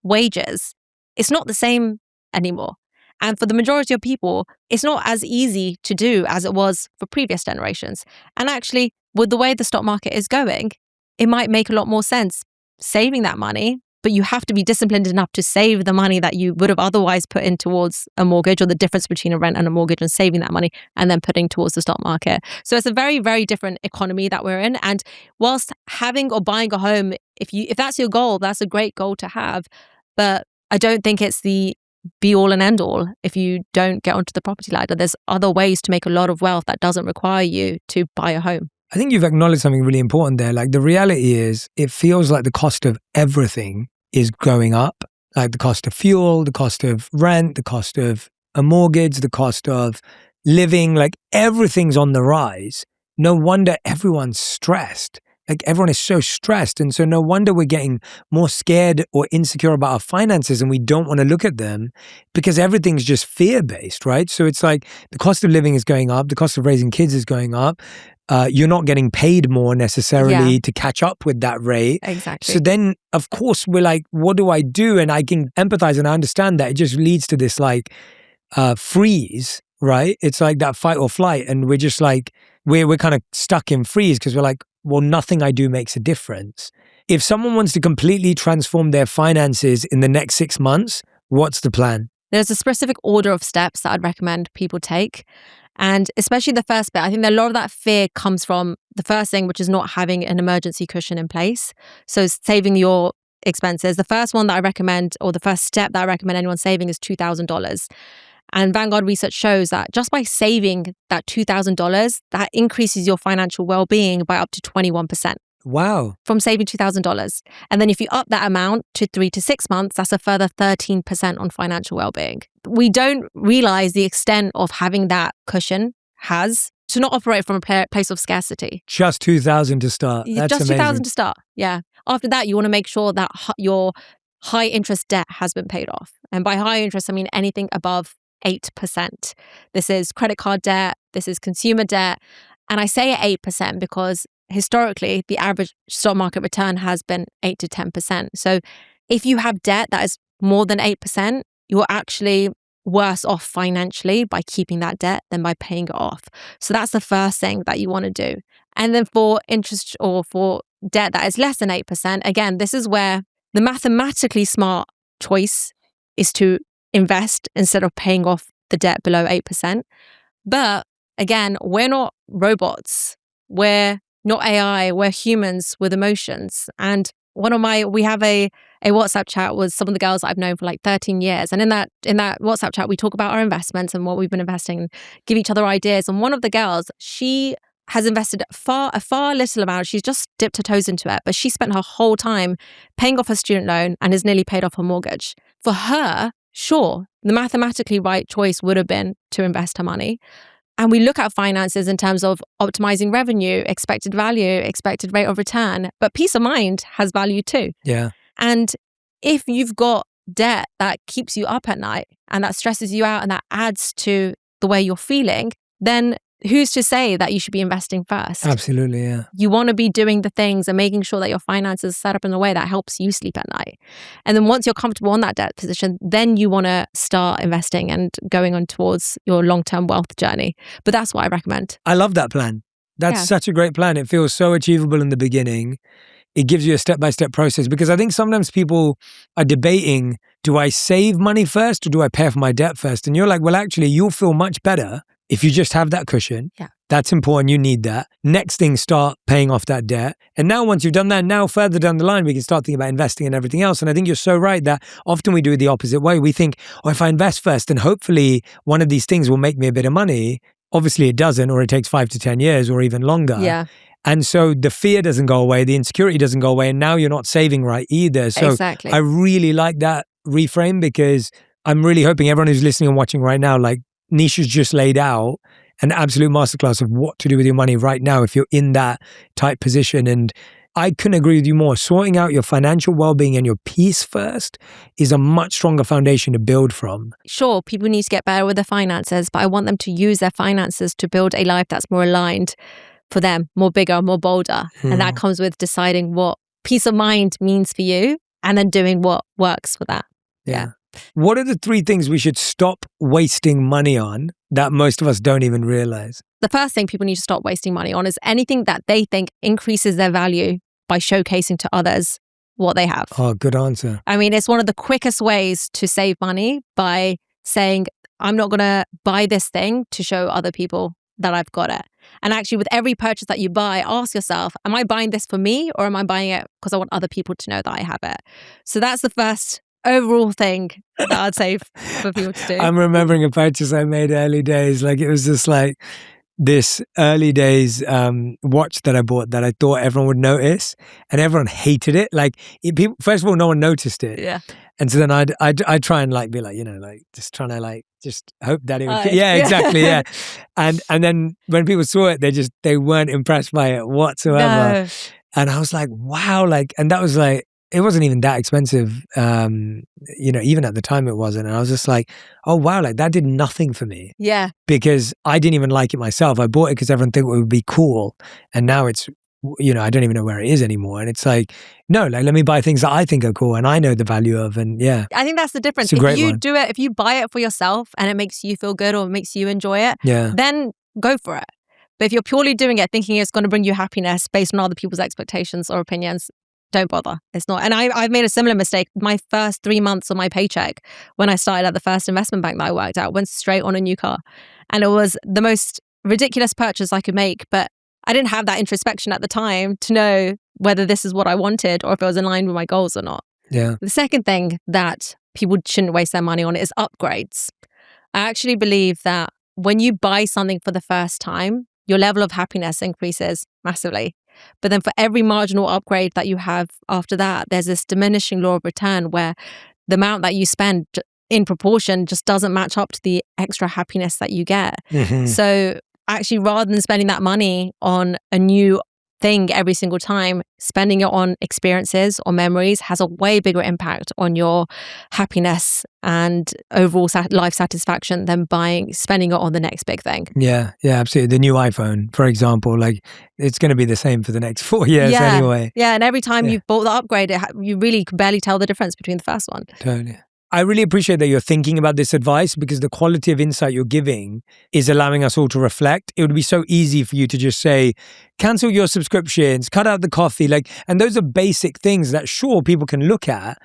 [SPEAKER 1] wages, it's not the same anymore. And for the majority of people, it's not as easy to do as it was for previous generations. And actually, with the way the stock market is going, it might make a lot more sense saving that money, but you have to be disciplined enough to save the money that you would have otherwise put in towards a mortgage, or the difference between a rent and a mortgage, and saving that money and then putting towards the stock market. So it's a very, very different economy that we're in. And whilst having or buying a home, if that's your goal, that's a great goal to have. But I don't think it's the be all and end all if you don't get onto the property ladder. There's other ways to make a lot of wealth that doesn't require you to buy a home.
[SPEAKER 2] I think you've acknowledged something really important there. Like, the reality is, it feels like the cost of everything is going up. Like the cost of fuel, the cost of rent, the cost of a mortgage, the cost of living, like everything's on the rise. No wonder everyone's stressed. Like, everyone is so stressed. And so no wonder we're getting more scared or insecure about our finances, and we don't want to look at them because everything's just fear-based, right? So it's like the cost of living is going up, the cost of raising kids is going up. You're not getting paid more necessarily to catch up with that rate.
[SPEAKER 1] Exactly.
[SPEAKER 2] So then, of course, we're like, what do I do? And I can empathize and I understand that it just leads to this like freeze, right? It's like that fight or flight. And we're just like, we're kind of stuck in freeze because we're like, well, nothing I do makes a difference. If someone wants to completely transform their finances in the next 6 months, what's the plan?
[SPEAKER 1] There's a specific order of steps that I'd recommend people take. And especially the first bit, I think that a lot of that fear comes from the first thing, which is not having an emergency cushion in place. So saving your expenses. The first one that I recommend, or the first step that I recommend anyone saving, is $2,000. And Vanguard research shows that just by saving that $2,000, that increases your financial well-being by up to 21%.
[SPEAKER 2] Wow.
[SPEAKER 1] From saving $2,000. And then if you up that amount to 3 to 6 months, that's a further 13% on financial well-being. We don't realize the extent of having that cushion has to not operate from a place of scarcity.
[SPEAKER 2] Just 2,000 to start. That's
[SPEAKER 1] just
[SPEAKER 2] amazing.
[SPEAKER 1] 2,000 to start. Yeah. After that, you want to make sure that your high interest debt has been paid off. And by high interest, I mean anything above 8%. This is credit card debt. This is consumer debt. And I say 8% because historically, the average stock market return has been 8 to 10%. So if you have debt that is more than 8%, you're actually worse off financially by keeping that debt than by paying it off. So that's the first thing that you want to do. And then for interest or for debt that is less than 8%, again, this is where the mathematically smart choice is to invest instead of paying off the debt below 8%. But again, we're not robots. We're not AI, we're humans with emotions. And we have a WhatsApp chat with some of the girls that I've known for like 13 years. And in that WhatsApp chat, we talk about our investments and what we've been investing and give each other ideas. And one of the girls, she has invested a far little amount. She's just dipped her toes into it, but she spent her whole time paying off her student loan and has nearly paid off her mortgage. For her, sure, the mathematically right choice would have been to invest her money. And we look at finances in terms of optimizing revenue, expected value, expected rate of return. But peace of mind has value too.
[SPEAKER 2] Yeah.
[SPEAKER 1] And if you've got debt that keeps you up at night and that stresses you out and that adds to the way you're feeling, then who's to say that you should be investing first?
[SPEAKER 2] Absolutely, yeah.
[SPEAKER 1] You want to be doing the things and making sure that your finances are set up in a way that helps you sleep at night. And then once you're comfortable in that debt position, then you want to start investing and going on towards your long-term wealth journey. But that's what I recommend.
[SPEAKER 2] I love that plan. That's such a great plan. It feels so achievable in the beginning. It gives you a step-by-step process, because I think sometimes people are debating, do I save money first or do I pay off my debt first? And you're like, well, actually, you'll feel much better if you just have that cushion.
[SPEAKER 1] Yeah.
[SPEAKER 2] That's important. You need that. Next thing, start paying off that debt. And now once you've done that, now further down the line, we can start thinking about investing and everything else. And I think you're so right that often we do it the opposite way. We think, oh, if I invest first, then hopefully one of these things will make me a bit of money. Obviously it doesn't, or it takes 5 to 10 years or even longer.
[SPEAKER 1] Yeah.
[SPEAKER 2] And so the fear doesn't go away, the insecurity doesn't go away, and now you're not saving right either. So
[SPEAKER 1] Exactly.
[SPEAKER 2] I really like that reframe, because I'm really hoping everyone who's listening and watching right now, like Nisha's just laid out an absolute masterclass of what to do with your money right now if you're in that type position. And I couldn't agree with you more. Sorting out your financial well-being and your peace first is a much stronger foundation to build from.
[SPEAKER 1] Sure, people need to get better with their finances, but I want them to use their finances to build a life that's more aligned for them, more bigger, more bolder. And that comes with deciding what peace of mind means for you and then doing what works for that. Yeah.
[SPEAKER 2] What are the 3 things we should stop wasting money on that most of us don't even realize?
[SPEAKER 1] The first thing people need to stop wasting money on is anything that they think increases their value by showcasing to others what they have.
[SPEAKER 2] Oh, good answer.
[SPEAKER 1] I mean, it's one of the quickest ways to save money by saying, I'm not going to buy this thing to show other people that I've got it. And actually, with every purchase that you buy, ask yourself, am I buying this for me, or am I buying it because I want other people to know that I have it? So that's the first overall thing that I'd say for people to do.
[SPEAKER 2] I'm remembering a purchase I made early days. Like, it was just like this early days watch that I bought that I thought everyone would notice, and everyone hated it. Like, people, first of all, no one noticed it.
[SPEAKER 1] Yeah.
[SPEAKER 2] And so then I'd try and like be like, you know, like just trying to like just hope that it would.
[SPEAKER 1] Yeah.
[SPEAKER 2] Exactly. Yeah. And then when people saw it, they weren't impressed by it whatsoever.
[SPEAKER 1] No.
[SPEAKER 2] And I was like, wow, like, and that was like, it wasn't even that expensive. You know, even at the time it wasn't. And I was just like, oh wow, like that did nothing for me.
[SPEAKER 1] Yeah.
[SPEAKER 2] Because I didn't even like it myself. I bought it because everyone thought it would be cool. And now it's, you know, I don't even know where it is anymore. And it's like, no, like, let me buy things that I think are cool and I know the value of. And yeah.
[SPEAKER 1] I think that's the difference.
[SPEAKER 2] It's a great
[SPEAKER 1] if you
[SPEAKER 2] one.
[SPEAKER 1] do it, if you buy it for yourself and it makes you feel good or makes you enjoy it, then go for it. But if you're purely doing it thinking it's going to bring you happiness based on other people's expectations or opinions, don't bother. It's not. And I've made a similar mistake. My first 3 months of my paycheck when I started at the first investment bank that I worked at went straight on a new car. And it was the most ridiculous purchase I could make. But I didn't have that introspection at the time to know whether this is what I wanted or if it was in line with my goals or not.
[SPEAKER 2] Yeah.
[SPEAKER 1] The second thing that people shouldn't waste their money on is upgrades. I actually believe that when you buy something for the first time, your level of happiness increases massively. But then for every marginal upgrade that you have after that, there's this diminishing law of return where the amount that you spend in proportion just doesn't match up to the extra happiness that you get. So actually, rather than spending that money on a new thing every single time, spending it on experiences or memories has a way bigger impact on your happiness and overall life satisfaction than spending it on the next big thing.
[SPEAKER 2] Yeah, absolutely. The new iPhone, for example, like it's going to be the same for the next 4 years anyway.
[SPEAKER 1] Yeah, and every time you've bought the upgrade, you really can barely tell the difference between the first one.
[SPEAKER 2] Totally. I really appreciate that you're thinking about this advice, because the quality of insight you're giving is allowing us all to reflect. It would be so easy for you to just say, cancel your subscriptions, cut out the coffee. And those are basic things that sure people can look at,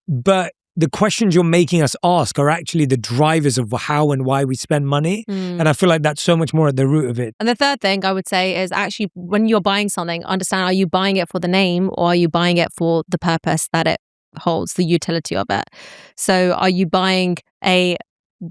[SPEAKER 2] but the questions you're making us ask are actually the drivers of how and why we spend money. And I feel like that's so much more at the root of it.
[SPEAKER 1] And the third thing I would say is actually when you're buying something, understand, are you buying it for the name or are you buying it for the purpose that it holds, the utility of it? So are you buying a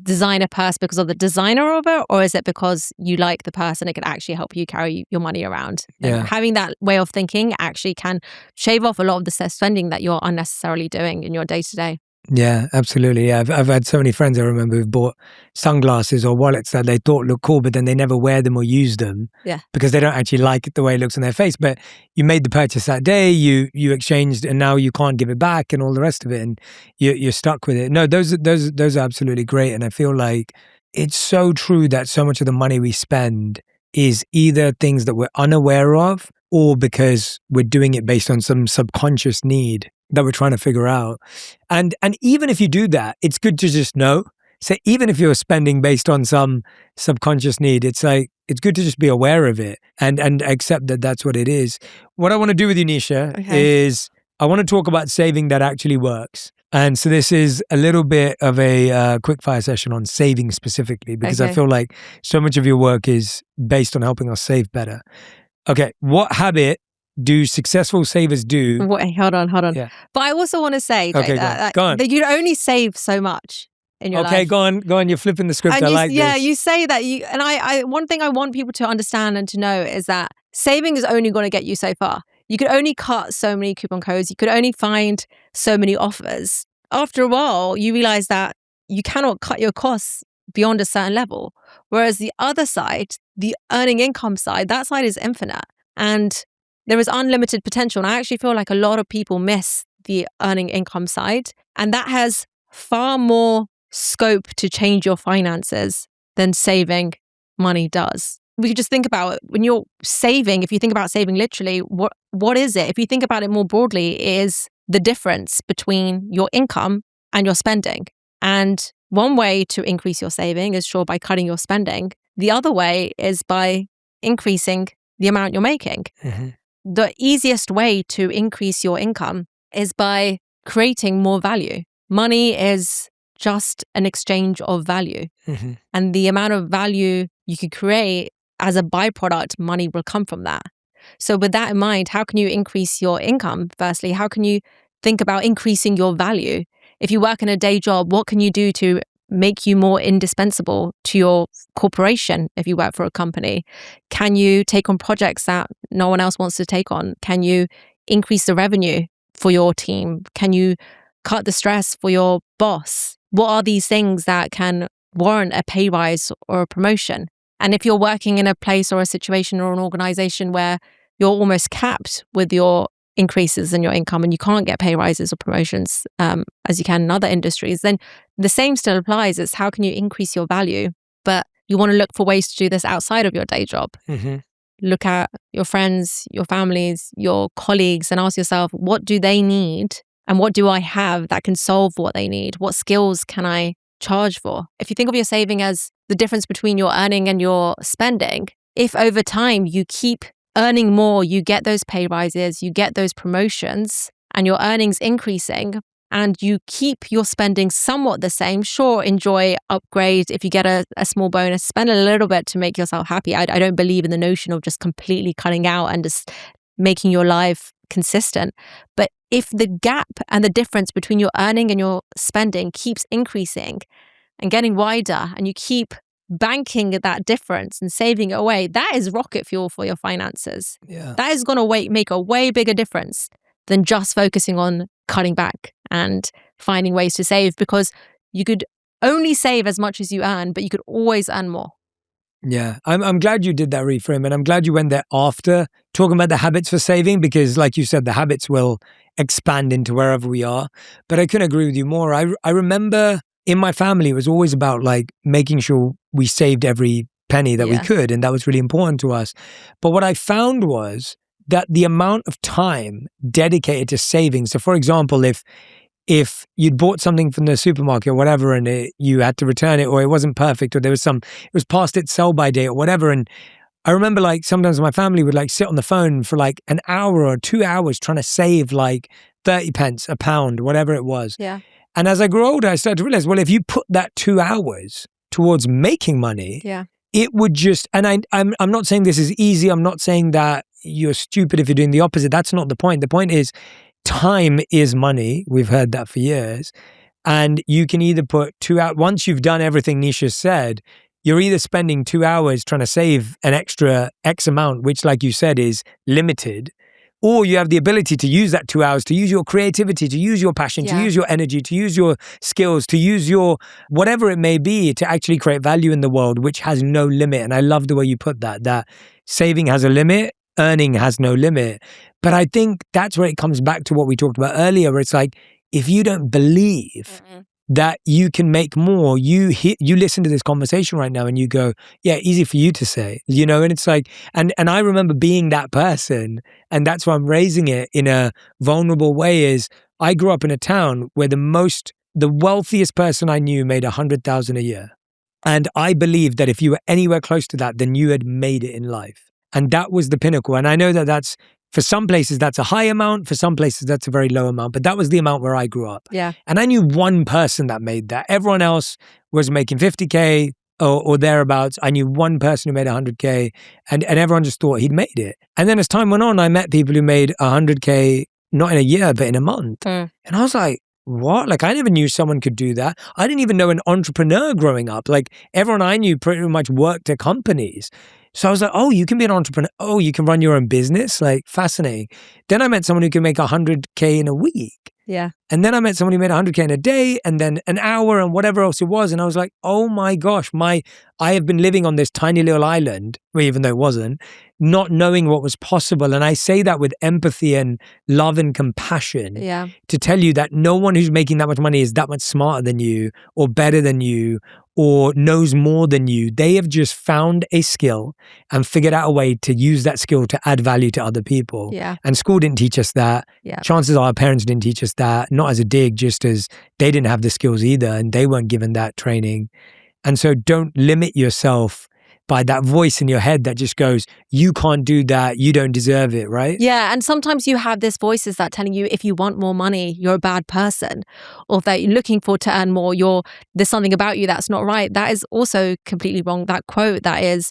[SPEAKER 1] designer purse because of the designer of it, or is it because you like the purse and it can actually help you carry your money around? And having that way of thinking actually can shave off a lot of the spending that you're unnecessarily doing in your day-to-day.
[SPEAKER 2] Yeah, absolutely. Yeah, I've had so many friends I remember who've bought sunglasses or wallets that they thought looked cool, but then they never wear them or use them because they don't actually like it the way it looks on their face. But you made the purchase that day, you exchanged, and now you can't give it back and all the rest of it, and you're stuck with it. No, those are absolutely great, and I feel like it's so true that so much of the money we spend is either things that we're unaware of or because we're doing it based on some subconscious need that we're trying to figure out. And even if you do that, it's good to just know. So even if you're spending based on some subconscious need, it's like, it's good to just be aware of it and accept that that's what it is. What I want to do with you, Nisha, is I want to talk about saving that actually works. And so this is a little bit of a quickfire session on saving specifically, because I feel like so much of your work is based on helping us save better. Okay, what habit do successful savers do?
[SPEAKER 1] Wait, hold on.
[SPEAKER 2] Yeah.
[SPEAKER 1] But I also want to say that you only save so much in your life.
[SPEAKER 2] Okay, go on. You're flipping the script.
[SPEAKER 1] And
[SPEAKER 2] I like this.
[SPEAKER 1] Yeah, you say that. I one thing I want people to understand and to know is that saving is only going to get you so far. You could only cut so many coupon codes. You could only find so many offers. After a while, you realize that you cannot cut your costs beyond a certain level. Whereas the other side, the earning income side, that side is infinite. And there is unlimited potential. And I actually feel like a lot of people miss the earning income side. And that has far more scope to change your finances than saving money does. We could just think about it. When you're saving, if you think about saving literally, what is it? If you think about it more broadly, it is the difference between your income and your spending. And one way to increase your saving is sure by cutting your spending. The other way is by increasing the amount you're making.
[SPEAKER 2] Mm-hmm.
[SPEAKER 1] The easiest way to increase your income is by creating more value. Money is just an exchange of value.
[SPEAKER 2] Mm-hmm.
[SPEAKER 1] And the amount of value you could create as a byproduct, money will come from that. So with that in mind, how can you increase your income? Firstly, how can you think about increasing your value? If you work in a day job, what can you do to make you more indispensable to your corporation if you work for a company? Can you take on projects that no one else wants to take on? Can you increase the revenue for your team? Can you cut the stress for your boss? What are these things that can warrant a pay rise or a promotion? And if you're working in a place or a situation or an organization where you're almost capped with your increases in your income and you can't get pay rises or promotions as you can in other industries, then the same still applies. It's how can you increase your value? But you want to look for ways to do this outside of your day job.
[SPEAKER 2] Mm-hmm.
[SPEAKER 1] Look at your friends, your families, your colleagues, and ask yourself, what do they need? And what do I have that can solve what they need? What skills can I charge for? If you think of your saving as the difference between your earning and your spending, if over time you keep earning more, you get those pay rises, you get those promotions, and your earnings increasing, and you keep your spending somewhat the same, sure, enjoy, upgrade. If you get a small bonus, spend a little bit to make yourself happy. I don't believe in the notion of just completely cutting out and just making your life consistent. But if the gap and the difference between your earning and your spending keeps increasing and getting wider, and you keep banking that difference and saving it away, that is rocket fuel for your finances.
[SPEAKER 2] Yeah.
[SPEAKER 1] That is going to make a way bigger difference than just focusing on cutting back and finding ways to save, because you could only save as much as you earn, but you could always earn more.
[SPEAKER 2] Yeah, I'm glad you did that reframe, and I'm glad you went there after talking about the habits for saving, because like you said, the habits will expand into wherever we are. But I couldn't agree with you more. I remember in my family, it was always about like making sure we saved every penny that we could, and that was really important to us. But what I found was that the amount of time dedicated to saving, so for example, if you'd bought something from the supermarket or whatever and you had to return it, or it wasn't perfect, or it was past its sell-by date or whatever. And I remember like sometimes my family would like sit on the phone for like an hour or 2 hours trying to save like 30 pence, a pound, whatever it was.
[SPEAKER 1] Yeah.
[SPEAKER 2] And as I grew older, I started to realize, well, if you put that 2 hours towards making money, it would just, and I'm not saying this is easy. I'm not saying that you're stupid if you're doing the opposite. That's not the point. The point is, time is money. We've heard that for years. And you can either put 2 hours, once you've done everything Nischa said, you're either spending 2 hours trying to save an extra X amount, which like you said is limited, or you have the ability to use that 2 hours, to use your creativity, to use your passion, to use your energy, to use your skills, to use your whatever it may be to actually create value in the world, which has no limit. And I love the way you put that saving has a limit, earning has no limit. But I think that's where it comes back to what we talked about earlier, where it's like, if you don't believe that you can make more, you listen to this conversation right now and you go, yeah, easy for you to say, and it's like, and I remember being that person, and that's why I'm raising it in a vulnerable way. Is I grew up in a town where the wealthiest person I knew made 100,000 a year. And I believed that if you were anywhere close to that, then you had made it in life. And that was the pinnacle. And I know that that's For some places, that's a high amount. For some places, that's a very low amount. But that was the amount where I grew up.
[SPEAKER 1] Yeah.
[SPEAKER 2] And I knew one person that made that. Everyone else was making 50K or thereabouts. I knew one person who made 100K and everyone just thought he'd made it. And then as time went on, I met people who made 100K, not in a year, but in a month. And I was like, what? Like, I never knew someone could do that. I didn't even know an entrepreneur growing up. Like, everyone I knew pretty much worked at companies. So I was like, oh, you can be an entrepreneur. Oh, you can run your own business? Like, fascinating. Then I met someone who can make 100K in a week.
[SPEAKER 1] Yeah.
[SPEAKER 2] And then I met someone who made 100K in a day and then an hour and whatever else it was. And I was like, oh my gosh, I have been living on this tiny little island, well, even though it wasn't, not knowing what was possible. And I say that with empathy and love and compassion to tell you that no one who's making that much money is that much smarter than you or better than you or knows more than you. They have just found a skill and figured out a way to use that skill to add value to other people.
[SPEAKER 1] Yeah.
[SPEAKER 2] And school didn't teach us that.
[SPEAKER 1] Yeah.
[SPEAKER 2] Chances are our parents didn't teach us that, not as a dig, just as they didn't have the skills either and they weren't given that training. And so don't limit yourself by that voice in your head that just goes, you can't do that, you don't deserve it, right?
[SPEAKER 1] Yeah, and sometimes you have these voices that telling you if you want more money, you're a bad person, or that you're looking for to earn more, there's something about you that's not right. That is also completely wrong. That quote that is,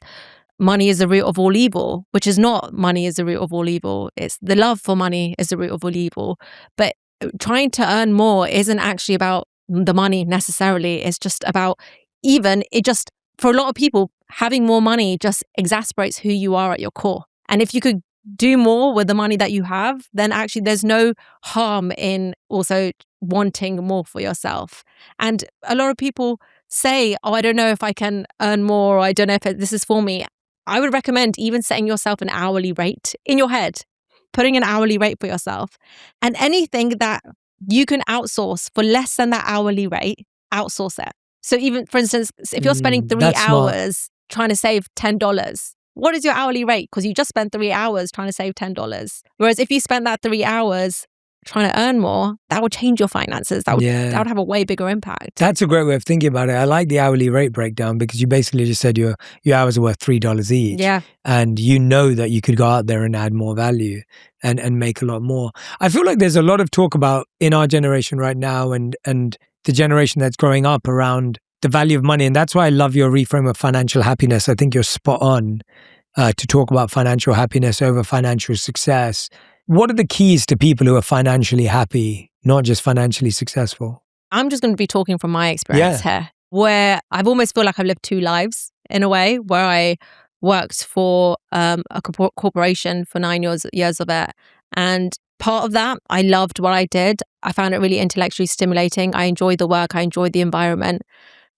[SPEAKER 1] money is the root of all evil, which is not money is the root of all evil. It's the love for money is the root of all evil. But trying to earn more isn't actually about the money necessarily. It's just about for a lot of people, having more money just exasperates who you are at your core. And if you could do more with the money that you have, then actually there's no harm in also wanting more for yourself. And a lot of people say, oh, I don't know if I can earn more, or I don't know if this is for me. I would recommend even setting yourself an hourly rate in your head, putting an hourly rate for yourself. And anything that you can outsource for less than that hourly rate, outsource it. So even, for instance, if you're spending 3 hours trying to save $10, what is your hourly rate? Because you just spent 3 hours trying to save $10. Whereas if you spent that 3 hours trying to earn more, that would change your finances. That would have a way bigger impact.
[SPEAKER 2] That's a great way of thinking about it. I like the hourly rate breakdown because you basically just said your hours are worth $3 each.
[SPEAKER 1] Yeah.
[SPEAKER 2] And you know that you could go out there and add more value and make a lot more. I feel like there's a lot of talk about in our generation right now and the generation that's growing up around the value of money. And that's why I love your reframe of financial happiness. I think you're spot on to talk about financial happiness over financial success. What are the keys to people who are financially happy, not just financially successful?
[SPEAKER 1] I'm just going to be talking from my experience here, where I've almost feel like I've lived 2 lives in a way, where I worked for a corporation for 9 years of it. And part of that, I loved what I did. I found it really intellectually stimulating. I enjoyed the work. I enjoyed the environment.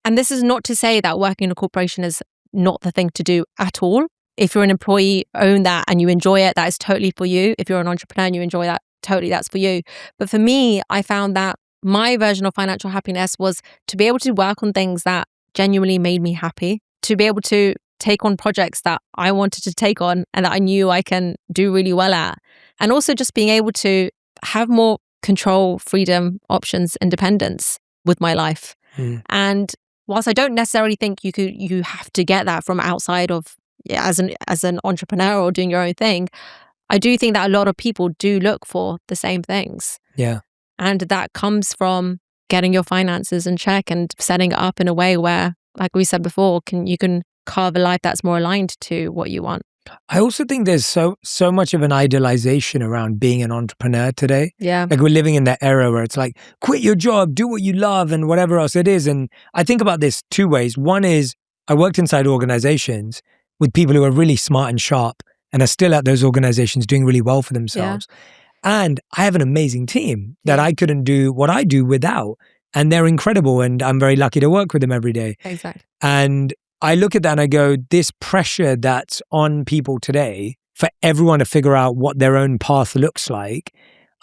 [SPEAKER 1] And this is not to say that working in a corporation is not the thing to do at all. If you're an employee, own that and you enjoy it, that is totally for you. If you're an entrepreneur and you enjoy that, totally that's for you. But for me, I found that my version of financial happiness was to be able to work on things that genuinely made me happy, to be able to take on projects that I wanted to take on and that I knew I can do really well at. And also just being able to have more control, freedom, options, independence with my life. And whilst I don't necessarily think you have to get that from outside of as an entrepreneur or doing your own thing, I do think that a lot of people do look for the same things.
[SPEAKER 2] Yeah.
[SPEAKER 1] And that comes from getting your finances in check and setting it up in a way where, like we said before, you can carve a life that's more aligned to what you want.
[SPEAKER 2] I also think there's so much of an idealization around being an entrepreneur today.
[SPEAKER 1] Yeah.
[SPEAKER 2] Like we're living in that era where it's like, quit your job, do what you love and whatever else it is. And I think about this 2 ways. One is I worked inside organizations with people who are really smart and sharp and are still at those organizations doing really well for themselves. Yeah. And I have an amazing team that I couldn't do what I do without. And they're incredible. And I'm very lucky to work with them every day.
[SPEAKER 1] Exactly.
[SPEAKER 2] And I look at that and I go, this pressure that's on people today for everyone to figure out what their own path looks like,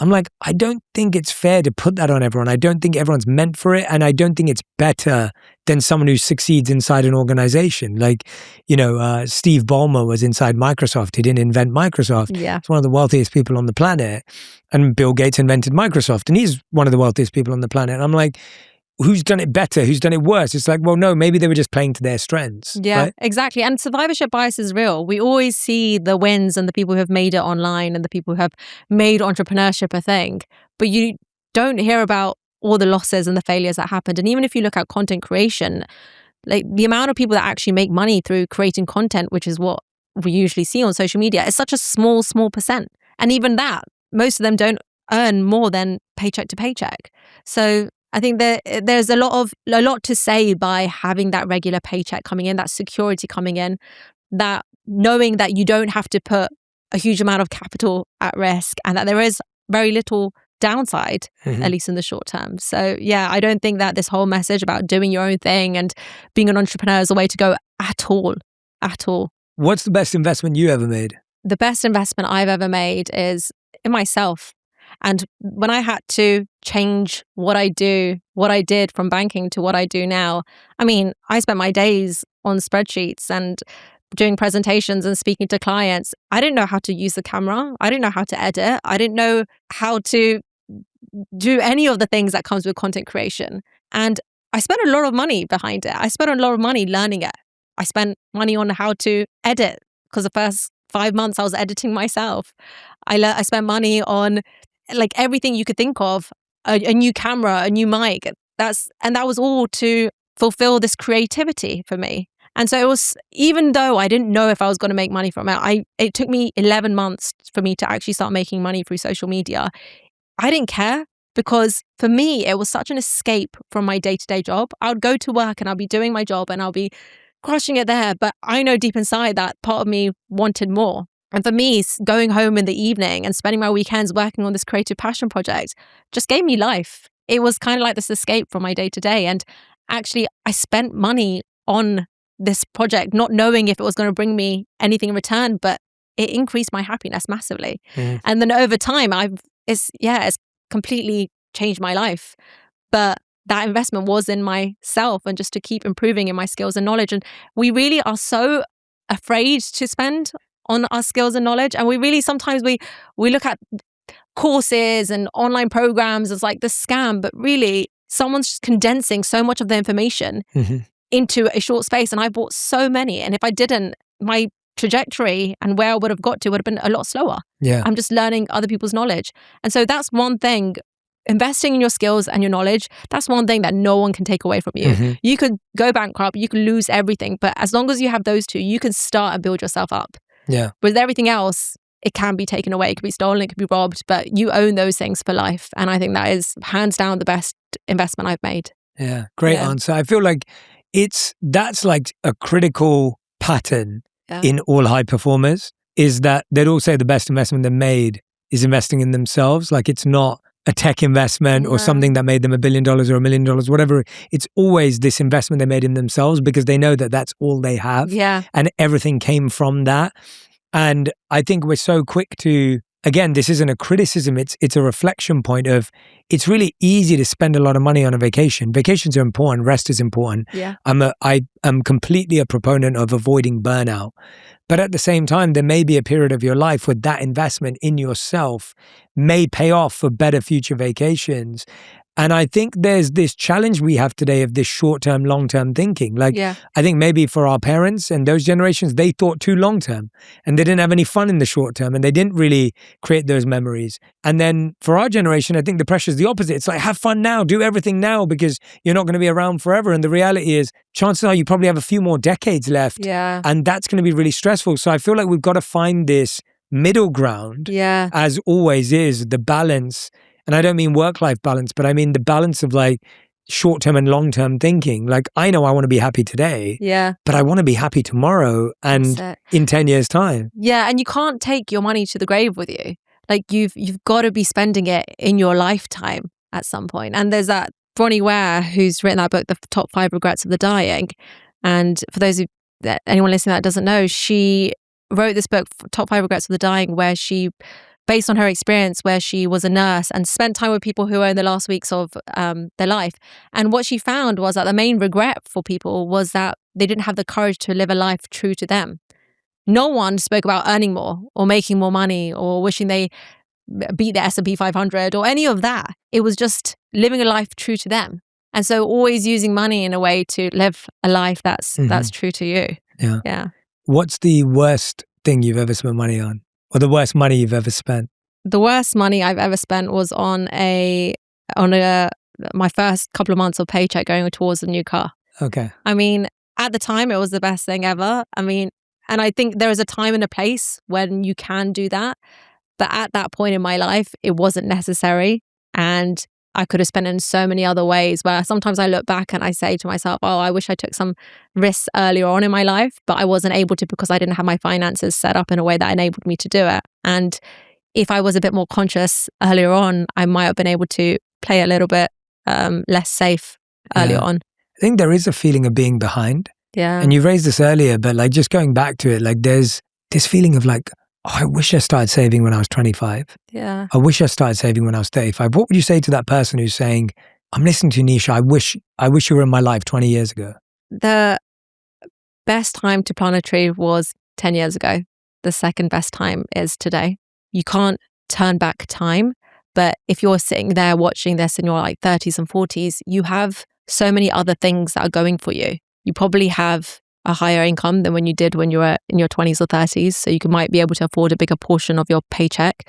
[SPEAKER 2] I'm like, I don't think it's fair to put that on everyone. I don't think everyone's meant for it. And I don't think it's better than someone who succeeds inside an organization. Like, Steve Ballmer was inside Microsoft. He didn't invent Microsoft.
[SPEAKER 1] Yeah.
[SPEAKER 2] He's one of the wealthiest people on the planet. And Bill Gates invented Microsoft. And he's one of the wealthiest people on the planet. And I'm like, who's done it better, who's done it worse. It's like, well, no, maybe they were just playing to their strengths.
[SPEAKER 1] Yeah,
[SPEAKER 2] right?
[SPEAKER 1] exactly. And survivorship bias is real. We always see the wins and the people who have made it online and the people who have made entrepreneurship a thing. But you don't hear about all the losses and the failures that happened. And even if you look at content creation, like the amount of people that actually make money through creating content, which is what we usually see on social media, is such a small percent. And even that, most of them don't earn more than paycheck to paycheck. So I think there's a lot to say by having that regular paycheck coming in, that security coming in, that knowing that you don't have to put a huge amount of capital at risk and that there is very little downside, at least in the short term. So yeah, I don't think that this whole message about doing your own thing and being an entrepreneur is the way to go at all.
[SPEAKER 2] What's the best investment you ever made?
[SPEAKER 1] The best investment I've ever made is in myself. And when I had to change what I did from banking to what I do now, I mean, I spent my days on spreadsheets and doing presentations and speaking to clients. I didn't know how to use the camera. I didn't know how to edit. I didn't know how to do any of the things that comes with content creation. And I spent a lot of money behind it. I spent a lot of money learning it. I spent money on how to edit because the first 5 months I was editing myself. I spent money on like everything you could think of, a new camera, a new mic. That was all to fulfill this creativity for me. And so it was, even though I didn't know if I was going to make money from it, it took me 11 months for me to actually start making money through social media. I didn't care because for me, it was such an escape from my day-to-day job. I would go to work and I'll be doing my job and I'll be crushing it there. But I know deep inside that part of me wanted more. And for me, going home in the evening and spending my weekends working on this creative passion project just gave me life. It was kind of like this escape from my day-to-day. And actually, I spent money on this project, not knowing if it was going to bring me anything in return, but it increased my happiness massively. And then over time, it's completely changed my life. But that investment was in myself and just to keep improving in my skills and knowledge. And we really are so afraid to spend on our skills and knowledge. And we really, sometimes we look at courses and online programs as like the scam, but really someone's just condensing so much of the information into a short space. And I bought so many. And if I didn't, my trajectory and where I would have got to would have been a lot slower.
[SPEAKER 2] Yeah.
[SPEAKER 1] I'm just learning other people's knowledge. And so that's one thing. Investing in your skills and your knowledge, that's one thing that no one can take away from you. You could go bankrupt, you could lose everything, but as long as you have those two, you can start and build yourself up.
[SPEAKER 2] Yeah.
[SPEAKER 1] With everything else, it can be taken away, it could be stolen, it could be robbed, but you own those things for life. And I think that is hands down the best investment I've made.
[SPEAKER 2] Yeah, great answer. I feel like that's like a critical pattern in all high performers, is that they'd all say the best investment they made is investing in themselves. Like it's not a tech investment or something that made them $1 billion or $1 million, whatever. It's always this investment they made in themselves because they know that that's all they have.
[SPEAKER 1] Yeah.
[SPEAKER 2] And everything came from that. And I think we're so quick to, again, this isn't a criticism, it's a reflection point of, it's really easy to spend a lot of money on a vacation. Vacations are important, rest is important.
[SPEAKER 1] Yeah.
[SPEAKER 2] I am completely a proponent of avoiding burnout. But at the same time, there may be a period of your life where that investment in yourself may pay off for better future vacations. And I think there's this challenge we have today of this short-term, long-term thinking. Like, I think maybe for our parents and those generations, they thought too long-term and they didn't have any fun in the short term and they didn't really create those memories. And then for our generation, I think the pressure is the opposite. It's like, have fun now, do everything now because you're not going to be around forever. And the reality is, chances are you probably have a few more decades left.
[SPEAKER 1] Yeah.
[SPEAKER 2] And that's going to be really stressful. So I feel like we've got to find this middle ground, as always is, the balance. And I don't mean work-life balance, but I mean the balance of like short-term and long-term thinking. Like, I know I want to be happy today, but I want to be happy tomorrow and in 10 years' time.
[SPEAKER 1] Yeah, and you can't take your money to the grave with you. Like, you've got to be spending it in your lifetime at some point. And there's that Bronnie Ware who's written that book, The Top 5 Regrets of the Dying. And for those anyone listening that doesn't know, she wrote this book, Top 5 Regrets of the Dying, where she, based on her experience where she was a nurse and spent time with people who were in the last weeks of their life. And what she found was that the main regret for people was that they didn't have the courage to live a life true to them. No one spoke about earning more or making more money or wishing they beat the S&P 500 or any of that. It was just living a life true to them. And so always using money in a way to live a life that's true to you.
[SPEAKER 2] Yeah.
[SPEAKER 1] Yeah.
[SPEAKER 2] What's the worst thing you've ever spent money on? Or the worst money you've ever spent?
[SPEAKER 1] The worst money I've ever spent was on my first couple of months of paycheck going towards a new car.
[SPEAKER 2] Okay.
[SPEAKER 1] I mean, at the time, it was the best thing ever. I mean, and I think there is a time and a place when you can do that. But at that point in my life, it wasn't necessary. And I could have spent it in so many other ways where sometimes I look back and I say to myself, oh, I wish I took some risks earlier on in my life, but I wasn't able to because I didn't have my finances set up in a way that enabled me to do it. And if I was a bit more conscious earlier on, I might have been able to play a little bit less safe earlier on.
[SPEAKER 2] I think there is a feeling of being behind.
[SPEAKER 1] Yeah.
[SPEAKER 2] And you raised this earlier, but like just going back to it, like there's this feeling of like, oh, I wish I started saving when I was 25.
[SPEAKER 1] Yeah.
[SPEAKER 2] I wish I started saving when I was 35. What would you say to that person who's saying, I'm listening to Nischa, I wish you were in my life 20 years ago?
[SPEAKER 1] The best time to plant a tree was 10 years ago. The second best time is today. You can't turn back time, but if you're sitting there watching this in your like 30s and 40s, you have so many other things that are going for you. You probably have a higher income than when you did when you were in your 20s or 30s. So you might be able to afford a bigger portion of your paycheck.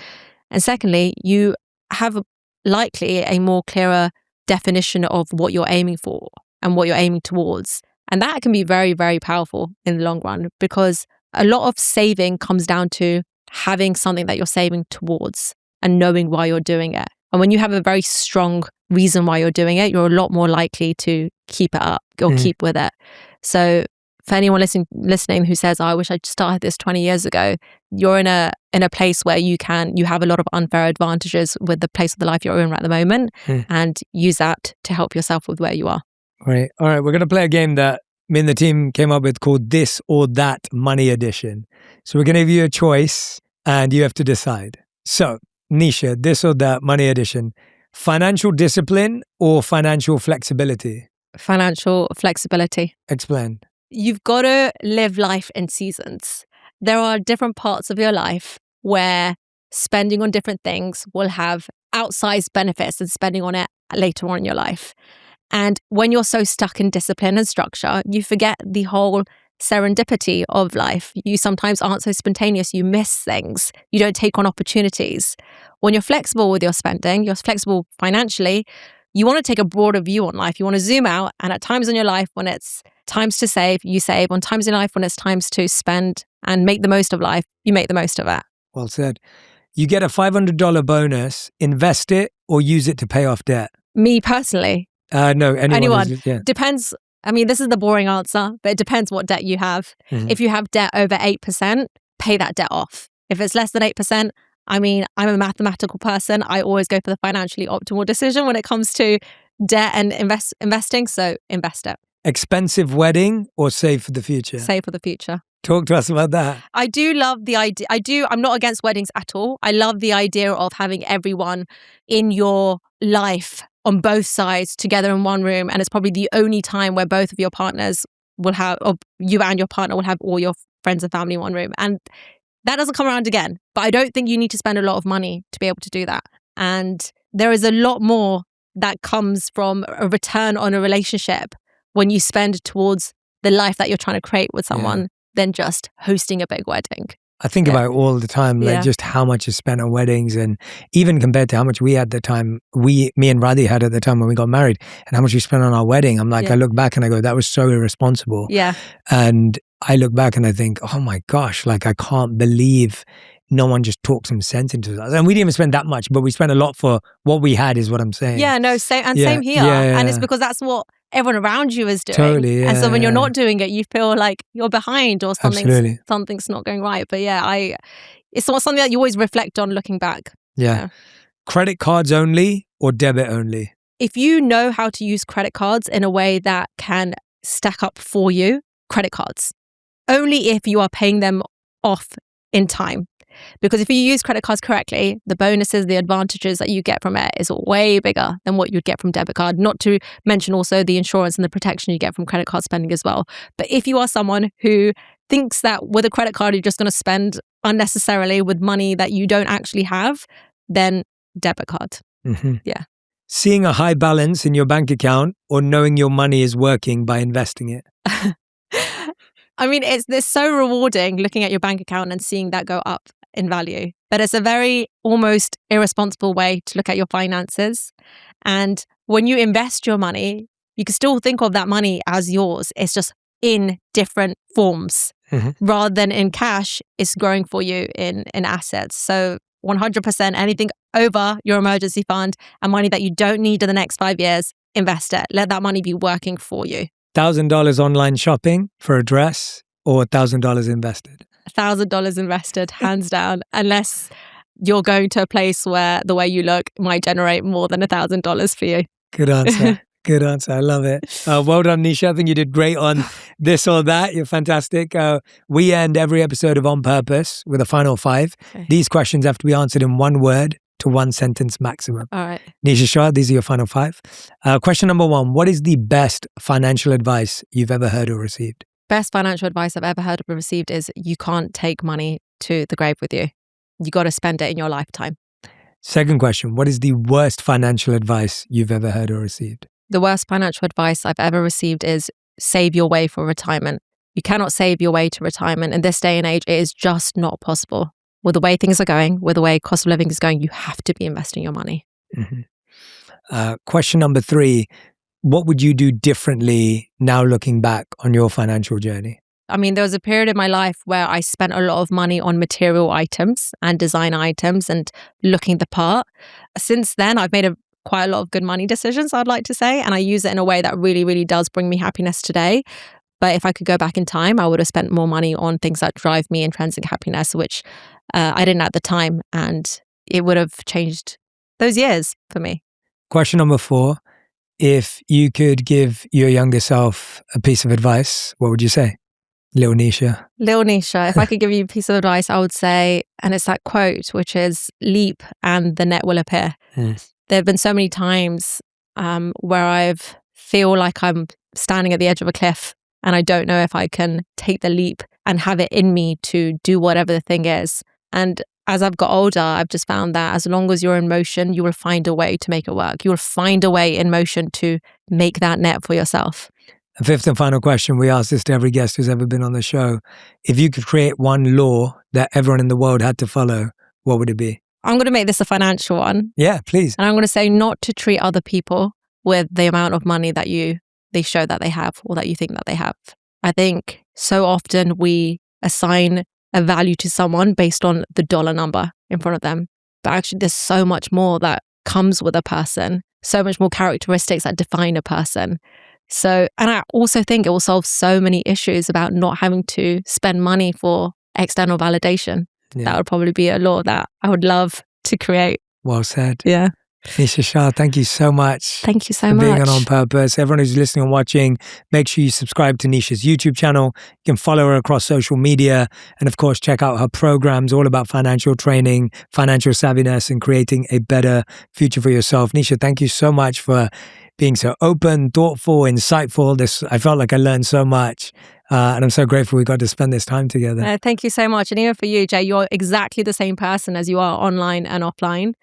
[SPEAKER 1] And secondly, you have likely a more clearer definition of what you're aiming for and what you're aiming towards. And that can be very, very powerful in the long run because a lot of saving comes down to having something that you're saving towards and knowing why you're doing it. And when you have a very strong reason why you're doing it, you're a lot more likely to keep it up or keep with it. So for anyone listening who says, oh, I wish I'd started this 20 years ago, you're in a place where you have a lot of unfair advantages with the place of the life you're in at the moment and use that to help yourself with where you are.
[SPEAKER 2] Great. All right. We're going to play a game that me and the team came up with called This or That Money Edition. So we're going to give you a choice and you have to decide. So Nischa, this or that money edition, financial discipline or financial flexibility?
[SPEAKER 1] Financial flexibility.
[SPEAKER 2] Explain.
[SPEAKER 1] You've got to live life in seasons. There are different parts of your life where spending on different things will have outsized benefits than spending on it later on in your life. And when you're so stuck in discipline and structure, you forget the whole serendipity of life. You sometimes aren't so spontaneous. You miss things. You don't take on opportunities. When you're flexible with your spending, you're flexible financially, you want to take a broader view on life. You want to zoom out. And at times in your life when it's times to save, you save. On times in life when it's times to spend and make the most of life, you make the most of it.
[SPEAKER 2] Well said. You get a $500 bonus, invest it or use it to pay off debt?
[SPEAKER 1] Me personally.
[SPEAKER 2] No, anyone.
[SPEAKER 1] Depends. I mean, this is the boring answer, but it depends what debt you have. If you have debt over 8%, pay that debt off. If it's less than 8%, I mean, I'm a mathematical person. I always go for the financially optimal decision when it comes to debt and investing. So invest it.
[SPEAKER 2] Expensive wedding or save for the future?
[SPEAKER 1] Save for the future.
[SPEAKER 2] Talk to us about that.
[SPEAKER 1] I do love the idea. I'm not against weddings at all. I love the idea of having everyone in your life on both sides together in one room. And it's probably the only time where both of your partners will have, or you and your partner will have all your friends and family in one room. And that doesn't come around again. But I don't think you need to spend a lot of money to be able to do that. And there is a lot more that comes from a return on a relationship when you spend towards the life that you're trying to create with someone than just hosting a big wedding.
[SPEAKER 2] I think about it all the time, like just how much is spent on weddings, and even compared to how much we had the time, me and Radhi had at the time when we got married, and how much we spent on our wedding. I'm like, I look back and I go, that was so irresponsible.
[SPEAKER 1] Yeah.
[SPEAKER 2] And I look back and I think, oh my gosh, like I can't believe no one just talked some sense into us. And we didn't even spend that much, but we spent a lot for what we had is what I'm saying.
[SPEAKER 1] Yeah, no, same here. And it's because that's what everyone around you is doing.
[SPEAKER 2] Totally,
[SPEAKER 1] and so when you're not doing it, you feel like you're behind or something's not going right. But it's not something that you always reflect on looking back.
[SPEAKER 2] Yeah. Credit cards only or debit only?
[SPEAKER 1] If you know how to use credit cards in a way that can stack up for you, credit cards. Only if you are paying them off in time. Because if you use credit cards correctly, the bonuses, the advantages that you get from it is way bigger than what you'd get from debit card. Not to mention also the insurance and the protection you get from credit card spending as well. But if you are someone who thinks that with a credit card, you're just going to spend unnecessarily with money that you don't actually have, then debit card.
[SPEAKER 2] Mm-hmm.
[SPEAKER 1] Yeah.
[SPEAKER 2] seeing a high balance in your bank account or knowing your money is working by investing it?
[SPEAKER 1] I mean, it's so rewarding looking at your bank account and seeing that go up in value. But it's a very almost irresponsible way to look at your finances. And when you invest your money, you can still think of that money as yours. It's just in different forms. Rather than in cash, it's growing for you in assets. So 100% anything over your emergency fund and money that you don't need in the next 5 years, invest it. Let that money be working for you.
[SPEAKER 2] $1,000 online shopping for a dress or $1,000 invested?
[SPEAKER 1] $1,000 invested, hands down, unless you're going to a place where the way you look might generate more than $1,000 for you.
[SPEAKER 2] Good answer. Good answer. I love it. Well done, Nischa. I think you did great on this or that. You're fantastic. We end every episode of On Purpose with a final 5. Okay. These questions have to be answered in 1 word to 1 sentence maximum.
[SPEAKER 1] All right.
[SPEAKER 2] Nischa Shah, these are your final 5. Question number 1. What is the best financial advice you've ever heard or received?
[SPEAKER 1] Best financial advice I've ever heard or received is you can't take money to the grave with you. You got to spend it in your lifetime.
[SPEAKER 2] Second question. What is the worst financial advice you've ever heard or received?
[SPEAKER 1] The worst financial advice I've ever received is save your way for retirement. You cannot save your way to retirement. In this day and age, it is just not possible. With the way things are going, with the way cost of living is going, you have to be investing your money.
[SPEAKER 2] Question number 3. What would you do differently now looking back on your financial journey?
[SPEAKER 1] I mean, there was a period in my life where I spent a lot of money on material items and design items and looking the part. Since then, I've made quite a lot of good money decisions, I'd like to say, and I use it in a way that really, really does bring me happiness today. But if I could go back in time, I would have spent more money on things that drive me intrinsic happiness, which I didn't at the time, and it would have changed those years for me.
[SPEAKER 2] Question number 4. If you could give your younger self a piece of advice, what would you say? Little Nischa.
[SPEAKER 1] Little Nischa. If I could give you a piece of advice, I would say, and it's that quote, which is leap and the net will appear.
[SPEAKER 2] Yes.
[SPEAKER 1] There have been so many times where I feel like I'm standing at the edge of a cliff and I don't know if I can take the leap and have it in me to do whatever the thing is. And as I've got older, I've just found that as long as you're in motion, you will find a way to make it work. You will find a way in motion to make that net for yourself.
[SPEAKER 2] A 5th and final question. We ask this to every guest who's ever been on the show. If you could create one law that everyone in the world had to follow, what would it be?
[SPEAKER 1] I'm going to make this a financial one.
[SPEAKER 2] Yeah, please.
[SPEAKER 1] And I'm going to say not to treat other people with the amount of money that they show that they have or that you think that they have. I think so often we assign a value to someone based on the dollar number in front of them. But actually there's so much more that comes with a person, so much more characteristics that define a person. So, and I also think it will solve so many issues about not having to spend money for external validation. Yeah. That would probably be a law that I would love to create.
[SPEAKER 2] Well said.
[SPEAKER 1] Yeah.
[SPEAKER 2] Nischa Shah, thank you so much.
[SPEAKER 1] Thank you so
[SPEAKER 2] for
[SPEAKER 1] much.
[SPEAKER 2] being on Purpose. Everyone who's listening and watching, make sure you subscribe to Nischa's YouTube channel. You can follow her across social media. And of course, check out her programs all about financial training, financial savviness, and creating a better future for yourself. Nischa, thank you so much for being so open, thoughtful, insightful. I felt like I learned so much. And I'm so grateful we got to spend this time together.
[SPEAKER 1] Thank you so much. And even for you, Jay, you're exactly the same person as you are online and offline.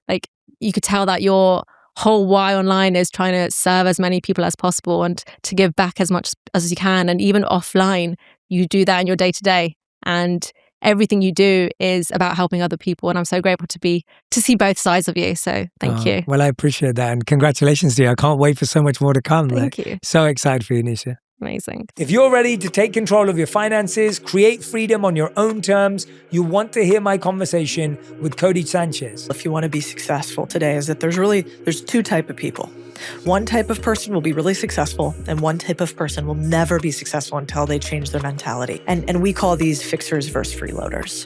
[SPEAKER 1] Like, you could tell that your whole why online is trying to serve as many people as possible and to give back as much as you can. And even offline, you do that in your day-to-day. And everything you do is about helping other people. And I'm so grateful to see both sides of you. So thank you.
[SPEAKER 2] Well, I appreciate that. And congratulations to you. I can't wait for so much more to come.
[SPEAKER 1] Thank you.
[SPEAKER 2] So excited for you, Nischa.
[SPEAKER 1] Amazing.
[SPEAKER 2] If you're ready to take control of your finances, create freedom on your own terms, you want to hear my conversation with Cody Sanchez.
[SPEAKER 3] If you want to be successful today, is that there's 2 types of people. One type of person will be really successful, and one type of person will never be successful until they change their mentality. And we call these fixers versus freeloaders.